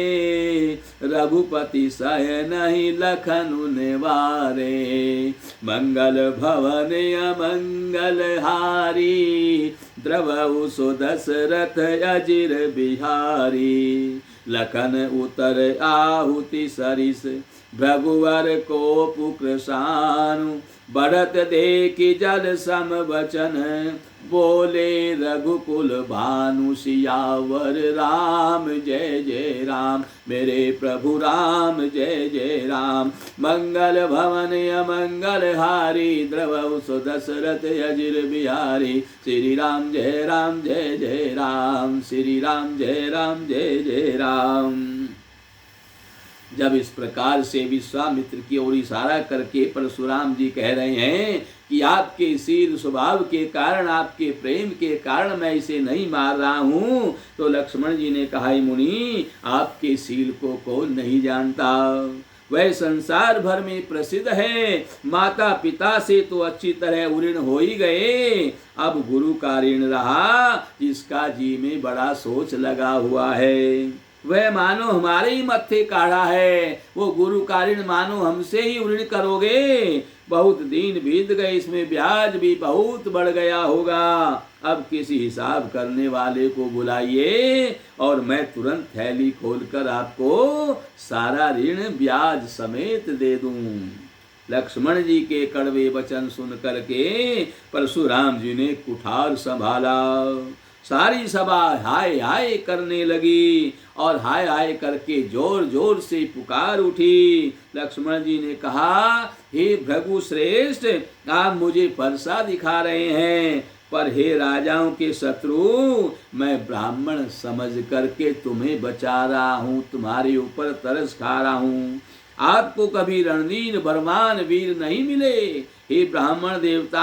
रघुपति सह नहीं लखनु निवारे। मंगल भवन अमंगल हारी, द्रवउ सो दशरथ अजिर बिहारी। लखन उतर आहुति सरिस, भृगुवर को पुकृशानु। बढ़त देखी जल सम वचन, बोले रघुकुल भानु सियावर राम जय जय राम। मेरे प्रभु राम जय जय राम। मंगल भवन अमंगल हारी, द्रवउ सो दशरथ अजिर बिहारी। श्री राम जय राम जय जय राम, श्री राम जय राम जय जय राम। जब इस प्रकार से विश्वामित्र की ओर इशारा करके परशुराम जी कह रहे हैं कि आपके शील स्वभाव के कारण, आपके प्रेम के कारण मैं इसे नहीं मार रहा हूँ, तो लक्ष्मण जी ने कहा, मुनि आपके शील को कौन नहीं जानता, वह संसार भर में प्रसिद्ध है। माता पिता से तो अच्छी तरह उऋण हो ही गए, अब गुरु का ऋण रहा, जिसका जी में बड़ा सोच लगा हुआ है। वह मानो हमारे ही मत्थे काढ़ा है, वो गुरु का ऋण मानो हमसे ही ऋण करोगे। बहुत दिन बीत गए, इसमें ब्याज भी बहुत बढ़ गया होगा। अब किसी हिसाब करने वाले को बुलाइए और मैं तुरंत थैली खोलकर आपको सारा ऋण ब्याज समेत दे दूं। लक्ष्मण जी के कड़वे वचन सुन करके परशुराम जी ने कुठार संभाला। सारी सभा हाय हाय करने लगी और हाय हाय करके जोर जोर से पुकार उठी। लक्ष्मण जी ने कहा, हे भृगु श्रेष्ठ, आप मुझे फरसा दिखा रहे हैं, पर हे राजाओं के शत्रु, मैं ब्राह्मण समझ करके तुम्हें बचा रहा हूँ, तुम्हारे ऊपर तरस खा रहा हूँ। आपको कभी रणधीर बलवान वीर नहीं मिले। हे ब्राह्मण देवता,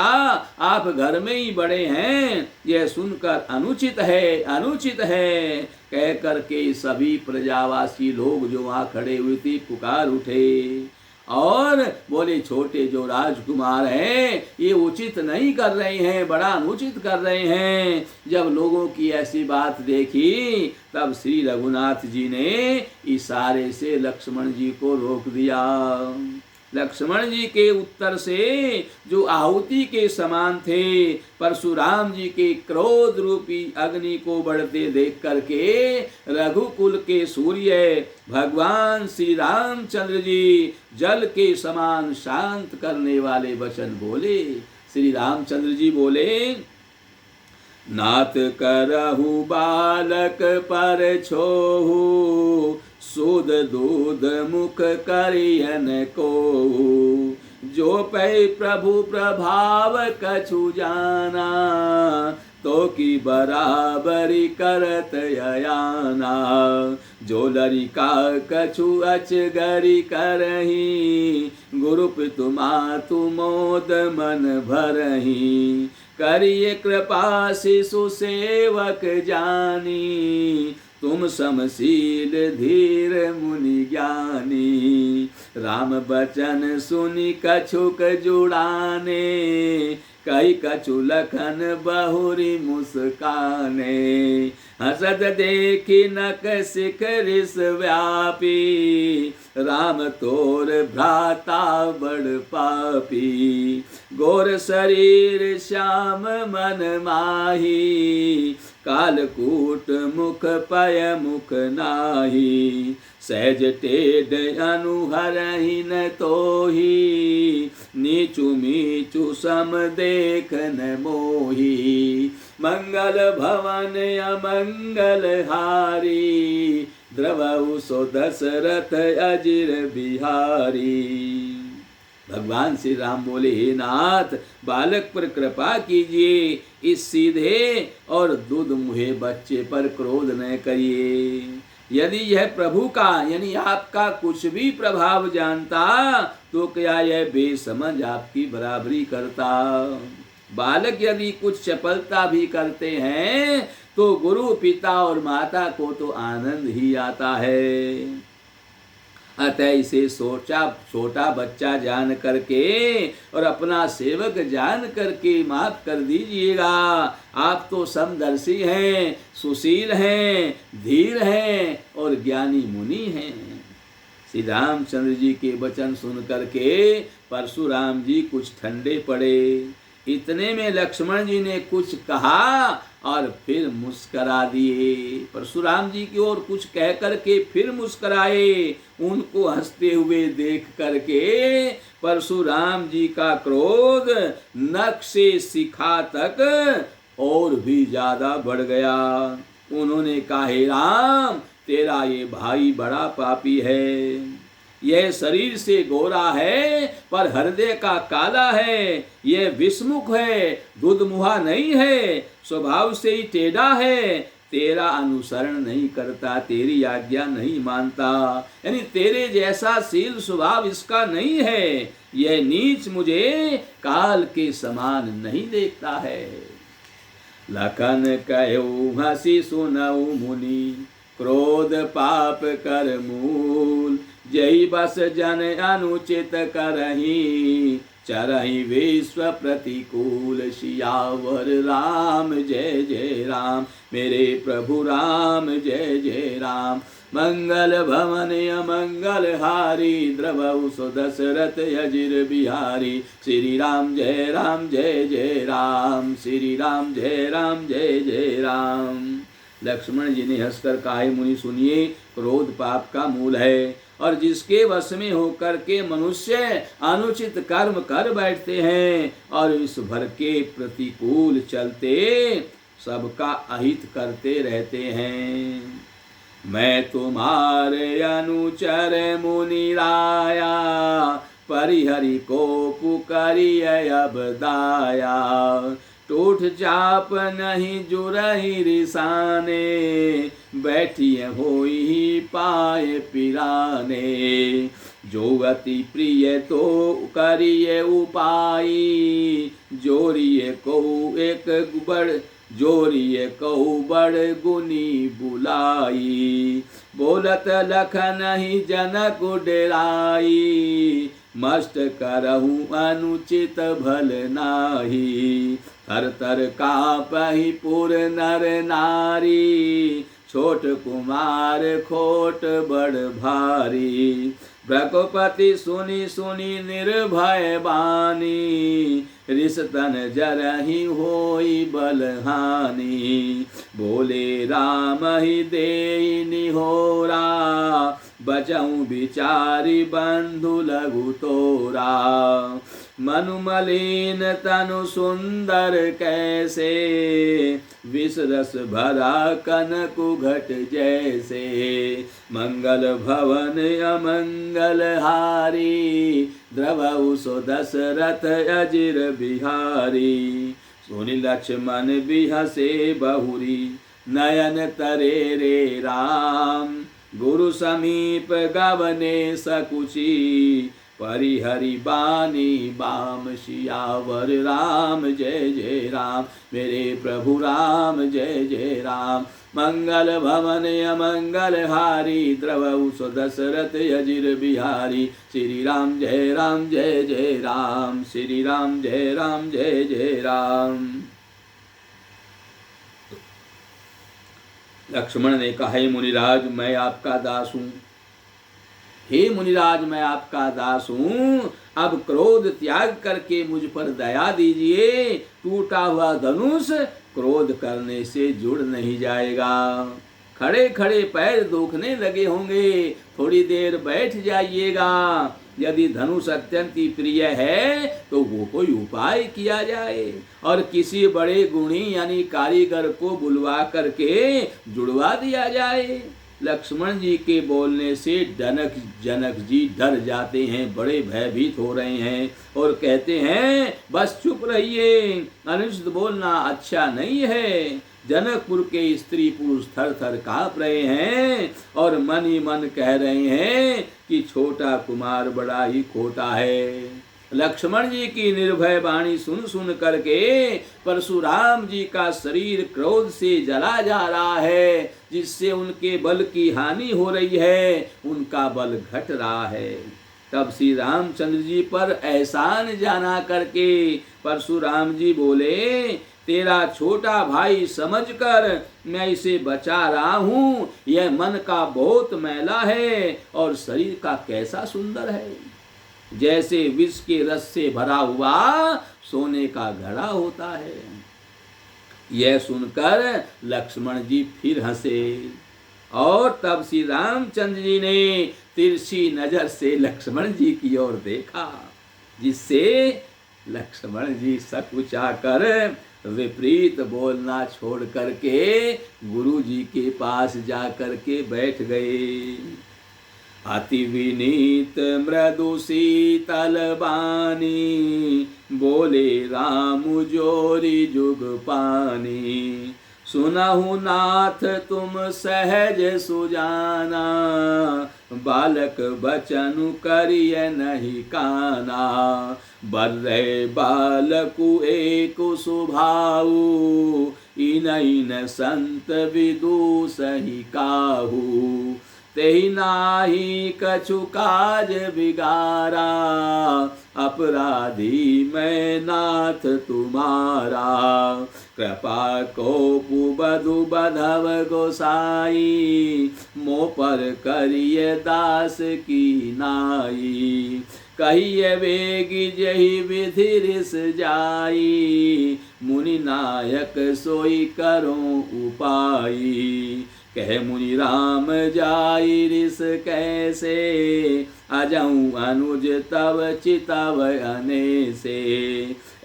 आप घर में ही बड़े हैं, यह सुनकर अनुचित है, अनुचित है कह करके सभी प्रजावासी लोग जो वहाँ खड़े हुए थे पुकार उठे और बोले, छोटे जो राजकुमार हैं ये उचित नहीं कर रहे हैं, बड़ा अनुचित कर रहे हैं। जब लोगों की ऐसी बात देखी तब श्री रघुनाथ जी ने इशारे से लक्ष्मण जी को रोक दिया। लक्ष्मण जी के उत्तर से जो आहुति के समान थे, परशुराम जी के क्रोध रूपी अग्नि को बढ़ते देख करके रघुकुल के सूर्य भगवान श्री रामचंद्र जी जल के समान शांत करने वाले वचन बोले। श्री रामचंद्र जी बोले, नाथ करहु बालक पर छोहु, सुध दूध मुख करियन को। जो पै प्रभु प्रभाव कछु जाना, तो की बराबरी करत अयाना। जो लरिका कछु अचगरी करही, गुरुप तुमातु मोद मन भरही। करिए कृपा शिशु सेवक जानी, तुम समशील धीर मुनि ज्ञानी। राम बचन सुनि कछुक जुड़ाने, कई कछु लखन बहुरी मुस्काने। हसद देखी नक शिखरिस व्यापी, राम तोर भ्राता बड़ पापी। गोर शरीर श्याम मन माही, कालकूट मुख पय मुख नाही। सहज टेढ़ अनुहरहि न तोही, नीचु मीचु सम देख न मोही। मंगल भवन अमंगल हारी, द्रवहु सो दशरथ अजिर बिहारी। भगवान श्री राम बोले, हे नाथ, बालक पर कृपा कीजिए, इस सीधे और दूध मुहे बच्चे पर क्रोध न करिए। यदि यह प्रभु का यानी आपका कुछ भी प्रभाव जानता तो क्या यह बेसमझ आपकी बराबरी करता। बालक यदि कुछ चपलता भी करते हैं तो गुरु पिता और माता को तो आनंद ही आता है। अतः इसे छोटा बच्चा जान करके और अपना सेवक जान करके माफ कर दीजिएगा। आप तो समदर्शी हैं, सुशील हैं, धीर हैं और ज्ञानी मुनि हैं। श्री रामचंद्र जी के वचन सुन करके परशुराम जी कुछ ठंडे पड़े। इतने में लक्ष्मण जी ने कुछ कहा और फिर मुस्करा दिए। परशुराम जी की ओर कुछ कह करके फिर मुस्कराए। उनको हंसते हुए देख करके परशुराम जी का क्रोध नख से शिखा तक और भी ज्यादा बढ़ गया। उन्होंने कहा, हे राम, तेरा ये भाई बड़ा पापी है। यह शरीर से गोरा है पर हृदय का काला है। यह विषमुख है, दुधमुहा नहीं है, स्वभाव से ही टेढ़ा है। तेरा अनुसरण नहीं करता, तेरी आज्ञा नहीं मानता, यानी तेरे जैसा शील स्वभाव इसका नहीं है। यह नीच मुझे काल के समान नहीं देखता है। लखन कहो हंसी सुनऊ मुनि, क्रोध पाप कर मूल। जय बस जन अनुचित करही, चरहि विश्व प्रतिकूल। सियावर राम जय जय राम, मेरे प्रभु राम जय जय राम। मंगल भवन अमंगल हारी, द्रवहु सो दशरथ अजिर बिहारी। श्री राम जय जय राम, श्री राम जय जय राम। लक्ष्मण जी ने हंसकर कहा, मुनि सुनिए, क्रोध पाप का मूल है और जिसके वश में होकर के मनुष्य अनुचित कर्म कर बैठते हैं और इस भर के प्रतिकूल चलते सबका अहित करते रहते हैं। मैं तुम्हारे अनुचर मुनि राया, परिहरि को पुकारिय अब दाया। टूट चाप नहीं जुरहि रिसाने, बैठिए होई पाए पिराने। जो अति प्रिय तो करिए उपाई, जोरिए को एक बड़ गुनी बुलाई। बोलत लखन ही जनक डेराई, मस्त करहु अनुचित भल नाही। थर थर कापहि पुर नर नारी, छोट कुमार खोट बड़ भारी। भ्रकुपति सुनि सुनि निर्भय बानी, रिसतन जरहि होई बलहानि। बोले राम ही देई निहोरा, बचऊं बिचारी बंधु लघु तोरा। मनु मलिन तनु सुंदर कैसे, विष रस भरा कनकु घट जैसे। मंगल भवन अमंगल हारी, द्रवहु सो दशरथ अजिर बिहारी। सुनि लक्ष्मण बिहसे बहुरी, नयन तरे रे राम। गुरु समीप गवने सकुची, परिहरि बानी बाम सियावर राम जय जय राम, मेरे प्रभु राम जय जय राम। मंगल भवन अमंगल हारी, द्रवउ सो दशरथ अजिर बिहारी, श्री राम जय जय राम, श्री राम जय जय राम। लक्ष्मण ने कहा, हे मुनिराज मैं आपका दास हूँ, हे मुनिराज मैं आपका दास हूँ, अब क्रोध त्याग करके मुझ पर दया दीजिए। टूटा हुआ धनुष क्रोध करने से जुड़ नहीं जाएगा। खड़े खड़े पैर दुखने लगे होंगे, थोड़ी देर बैठ जाइएगा। यदि धनुष अत्यंत ही प्रिय है तो वो कोई उपाय किया जाए और किसी बड़े गुणी यानी कारीगर को बुलवा करके जुड़वा दिया जाए। लक्ष्मण जी के बोलने से जनक जी डर जाते हैं, बड़े भयभीत हो रहे हैं और कहते हैं बस चुप रहिए, अनुचित बोलना अच्छा नहीं है। जनकपुर के स्त्री पुरुष थर थर कांप रहे हैं और मन ही मन कह रहे हैं कि छोटा कुमार बड़ा ही खोटा है। लक्ष्मण जी की निर्भय वाणी सुन सुन करके परशुराम जी का शरीर क्रोध से जला जा रहा है, जिससे उनके बल की हानि हो रही है, उनका बल घट रहा है। तब श्री रामचंद्र जी पर एहसान जाना करके परशुराम जी बोले, तेरा छोटा भाई समझकर मैं इसे बचा रहा हूँ। यह मन का बहुत मैला है और शरीर का कैसा सुंदर है, जैसे विष के रस से भरा हुआ सोने का घड़ा होता है। यह सुनकर लक्ष्मण जी फिर हंसे और तब श्री रामचंद्र जी ने तिरछी नजर से लक्ष्मण जी की ओर देखा, जिससे लक्ष्मण जी सकुचाकर विपरीत बोलना छोड़ करके गुरु जी के पास जा करके बैठ गए। अति विनीत मृदु शीतल बानी, बोले राम जोरी जुग पानी। सुनहु नाथ तुम सहज सुजाना, बालक बचनु करिय नहीं काना। बर्रे बालकु एक सुभाऊ, इनैन संत विदु सही काहू। तेहि नाही कछु काज बिगारा, अपराधी मैं नाथ तुम्हारा। कृपा कोपु बधु बधव गोसाई, मो पर करिय दास की नाई। कहिए वेगी जही विधि रिस जाई, मुनि नायक सोई करो उपाई। कह मुनि राम जाई रिस कैसे, अजऊँ अनुज तव चितव अनेसे।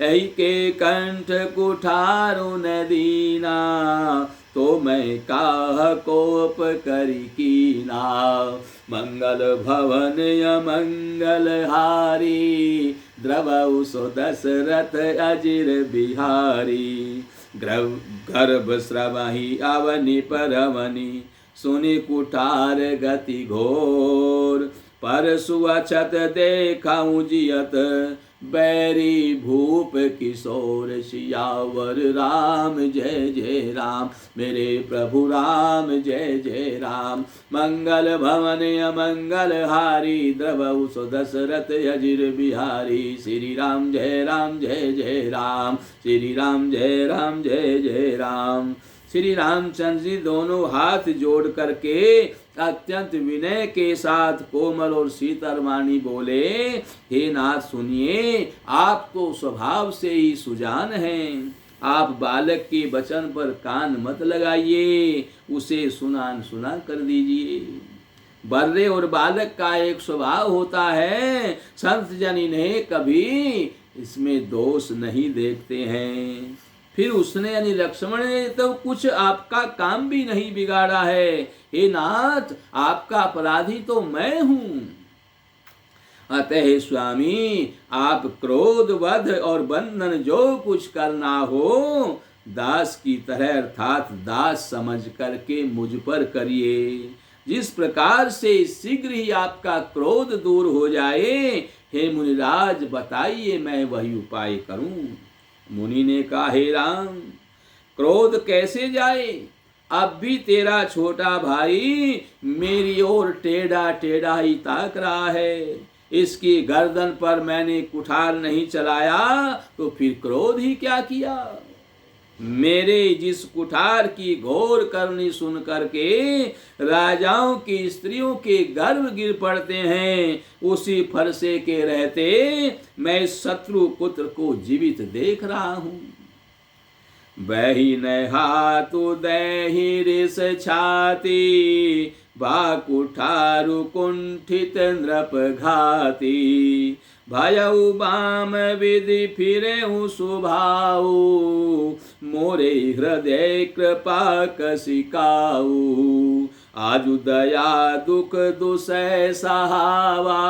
ऐ के कंठ कुठारु न दीना, तो मैं काह कोप करी कीना। मंगल भवन अमंगल हारी, द्रवउ सो दशरथ अजिर बिहारी। गर्भ स्रवहि अवनि परवनि, सुनि कुठार गति घोर। परसु अछत देखऊँ जियत, बैरी भूप किशोर। सियावर राम जय जय राम, मेरे प्रभु राम जय जय राम। मंगल भवन अमंगल हारी, द्रवउ सो दशरथ अजिर बिहारी। श्री राम जय जय राम, श्री राम जय जय राम। श्री रामचंद्र जी दोनों हाथ जोड़ करके अत्यंत विनय के साथ कोमल और शीतल वाणी बोले, हे नाथ सुनिए, आप तो स्वभाव से ही सुजान हैं। आप बालक के वचन पर कान मत लगाइए, उसे सुना कर दीजिए। बर्रे और बालक का एक स्वभाव होता है, संत जन इन्हें कभी इसमें दोष नहीं देखते हैं। फिर उसने यानी लक्ष्मण ने तो कुछ आपका काम भी नहीं बिगाड़ा है। हे नाथ, आपका अपराधी तो मैं हूं। अतः स्वामी, आप क्रोध वध और बंधन जो कुछ करना हो, दास की तरह अर्थात दास समझ करके मुझ पर करिए। जिस प्रकार से शीघ्र ही आपका क्रोध दूर हो जाए, हे मुनिराज बताइए मैं वही उपाय करूं। मुनि ने कहा, हे राम, क्रोध कैसे जाए? अब भी तेरा छोटा भाई मेरी ओर टेढ़ा टेढ़ा ही ताक रहा है। इसकी गर्दन पर मैंने कुठार नहीं चलाया तो फिर क्रोध ही क्या किया? मेरे जिस कुठार की घोर करनी सुन करके राजाओं की स्त्रियों के गर्भ गिर पड़ते हैं, उसी फरसे के रहते मैं शत्रु पुत्र को जीवित देख रहा हूं। बही न हाथु दही रिस छाती, बा कुठारु कुंठित नृप घाती। भयउ बाम विधि फिरेउ सुभाऊ, मोरे हृदय कृपा कसिकाऊ। आजु दया दुख दुसह सहावा,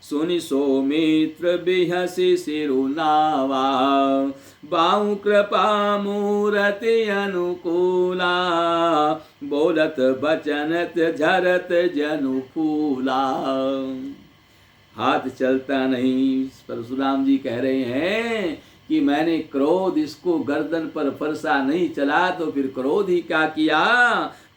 सुनि सौमित्र बिहसि सिरुनावा। बाहु कृपा मूरति अनुकूला, बोलत बचनत झरत जनु फूला। हाथ चलता नहीं। परशुराम जी कह रहे हैं कि मैंने क्रोध इसको गर्दन पर फरसा नहीं चला तो फिर क्रोध ही क्या किया,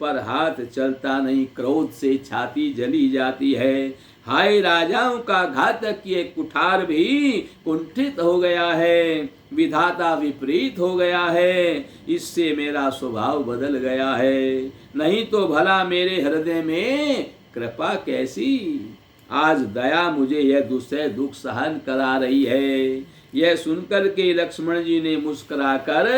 पर हाथ चलता नहीं, क्रोध से छाती जली जाती है। हाय, राजाओं का घातक ये कुठार भी कुंठित हो गया है, विधाता विपरीत हो गया है, इससे मेरा स्वभाव बदल गया है। नहीं तो भला मेरे हृदय में कृपा कैसी? आज दया मुझे यह दुसह दुख सहन करा रही है। यह सुनकर के लक्ष्मण जी ने मुस्कुराकर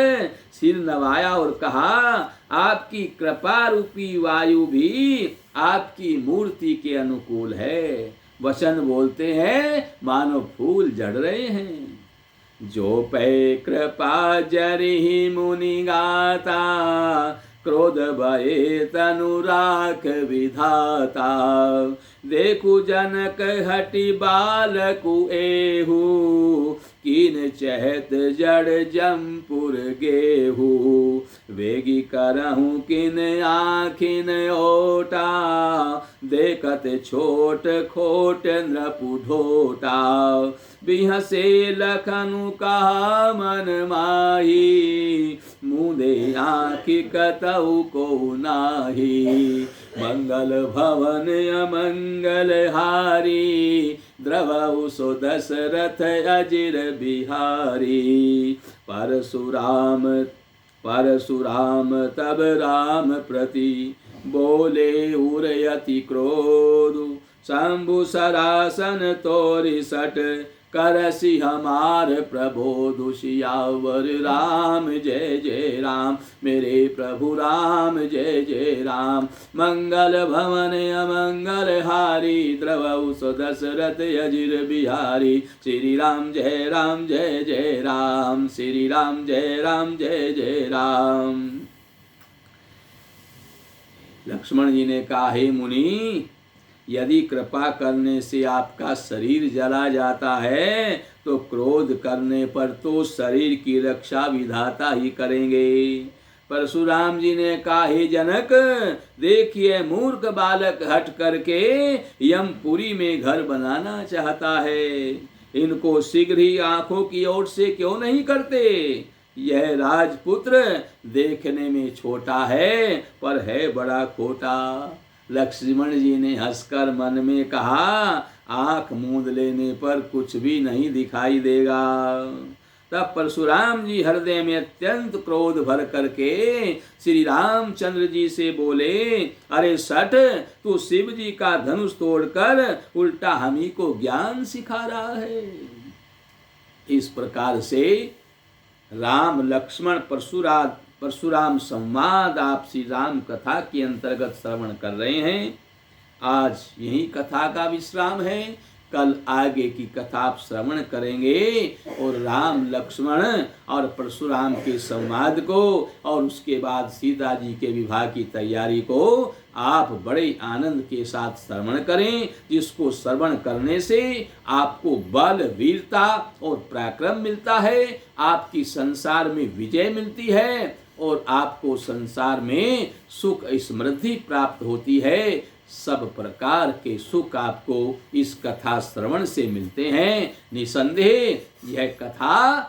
सिर नवाया और कहा, आपकी कृपा रूपी वायु भी आपकी मूर्ति के अनुकूल है। वचन बोलते हैं मानो फूल झड़ रहे हैं। जो पै कृपा जरिहि मुनि गाता, क्रोध भये तनु राख विधाता। देखु जनक हटि बालकु एहू, कीन चहत जड़ जमपुर गेहू। वेगी करहु किन आखिन ओटा, देखत छोट खोट नृपु ढोटा। बिहसे लखनु कहा मन माही, मुदे आँखि कतहु को नाही। मंगल भवन अमंगल हारी, द्रवहु सो दशरथ अजिर बिहारी। परशुराम तब राम प्रति, बोले उरयति क्रोध। शंभु सरासन तोरि सट, करसि हमार प्रबोधु। सियावर राम जय जय राम, मेरे प्रभु राम जय जय राम। मंगल भवन अमंगल हारी, द्रवहु सो दशरथ अजिर बिहारी। श्री राम जय राम जय जय राम, श्री राम जय जय राम। लक्ष्मण जी ने कहा, हे मुनि, यदि कृपा करने से आपका शरीर जला जाता है तो क्रोध करने पर तो शरीर की रक्षा विधाता ही करेंगे। परशुराम जी ने कहा, हे जनक, देखिए मूर्ख बालक हट करके यमपुरी में घर बनाना चाहता है। इनको शीघ्र ही आंखों की ओर से क्यों नहीं करते? यह राजपुत्र देखने में छोटा है पर है बड़ा खोटा। लक्ष्मण जी ने हंसकर मन में कहा, आंख मूंद लेने पर कुछ भी नहीं दिखाई देगा। तब परशुराम जी हृदय में अत्यंत क्रोध भर करके श्री रामचंद्र जी से बोले, अरे सठ, तू शिव जी का धनुष तोड़कर उल्टा हमी को ज्ञान सिखा रहा है। इस प्रकार से राम लक्ष्मण परशुराम संवाद आप श्री राम कथा के अंतर्गत श्रवण कर रहे हैं। आज यही कथा का विश्राम है। कल आगे की कथा आप श्रवण करेंगे और राम लक्ष्मण और परशुराम के संवाद को और उसके बाद सीता जी के विवाह की तैयारी को आप बड़े आनंद के साथ श्रवण करें, जिसको श्रवण करने से आपको बल, वीरता और पराक्रम मिलता है, आपकी संसार में विजय मिलती है और आपको संसार में सुख समृद्धि प्राप्त होती है। सब प्रकार के सुख आपको इस कथा श्रवण से मिलते हैं। निसंदेह यह कथा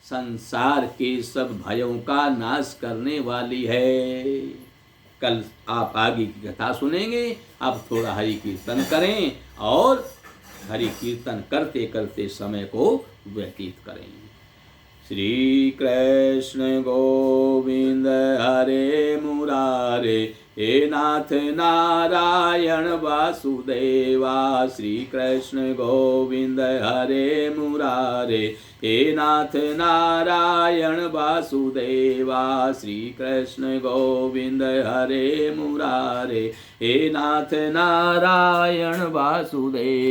संसार के सब भयों का नाश करने वाली है। कल आप आगे की कथा सुनेंगे। अब थोड़ा हरि कीर्तन करें और हरि कीर्तन करते करते समय को व्यतीत करें। श्री कृष्ण गोविंद हरे मुरारे, हे नाथ नारायण वासुदेवा। श्री कृष्ण गोविंद हरे मुरारे, हे नाथ नारायण वासुदेवा। श्री कृष्ण गोविंद हरे मुरारे, हे नाथ नारायण वासुदेवा।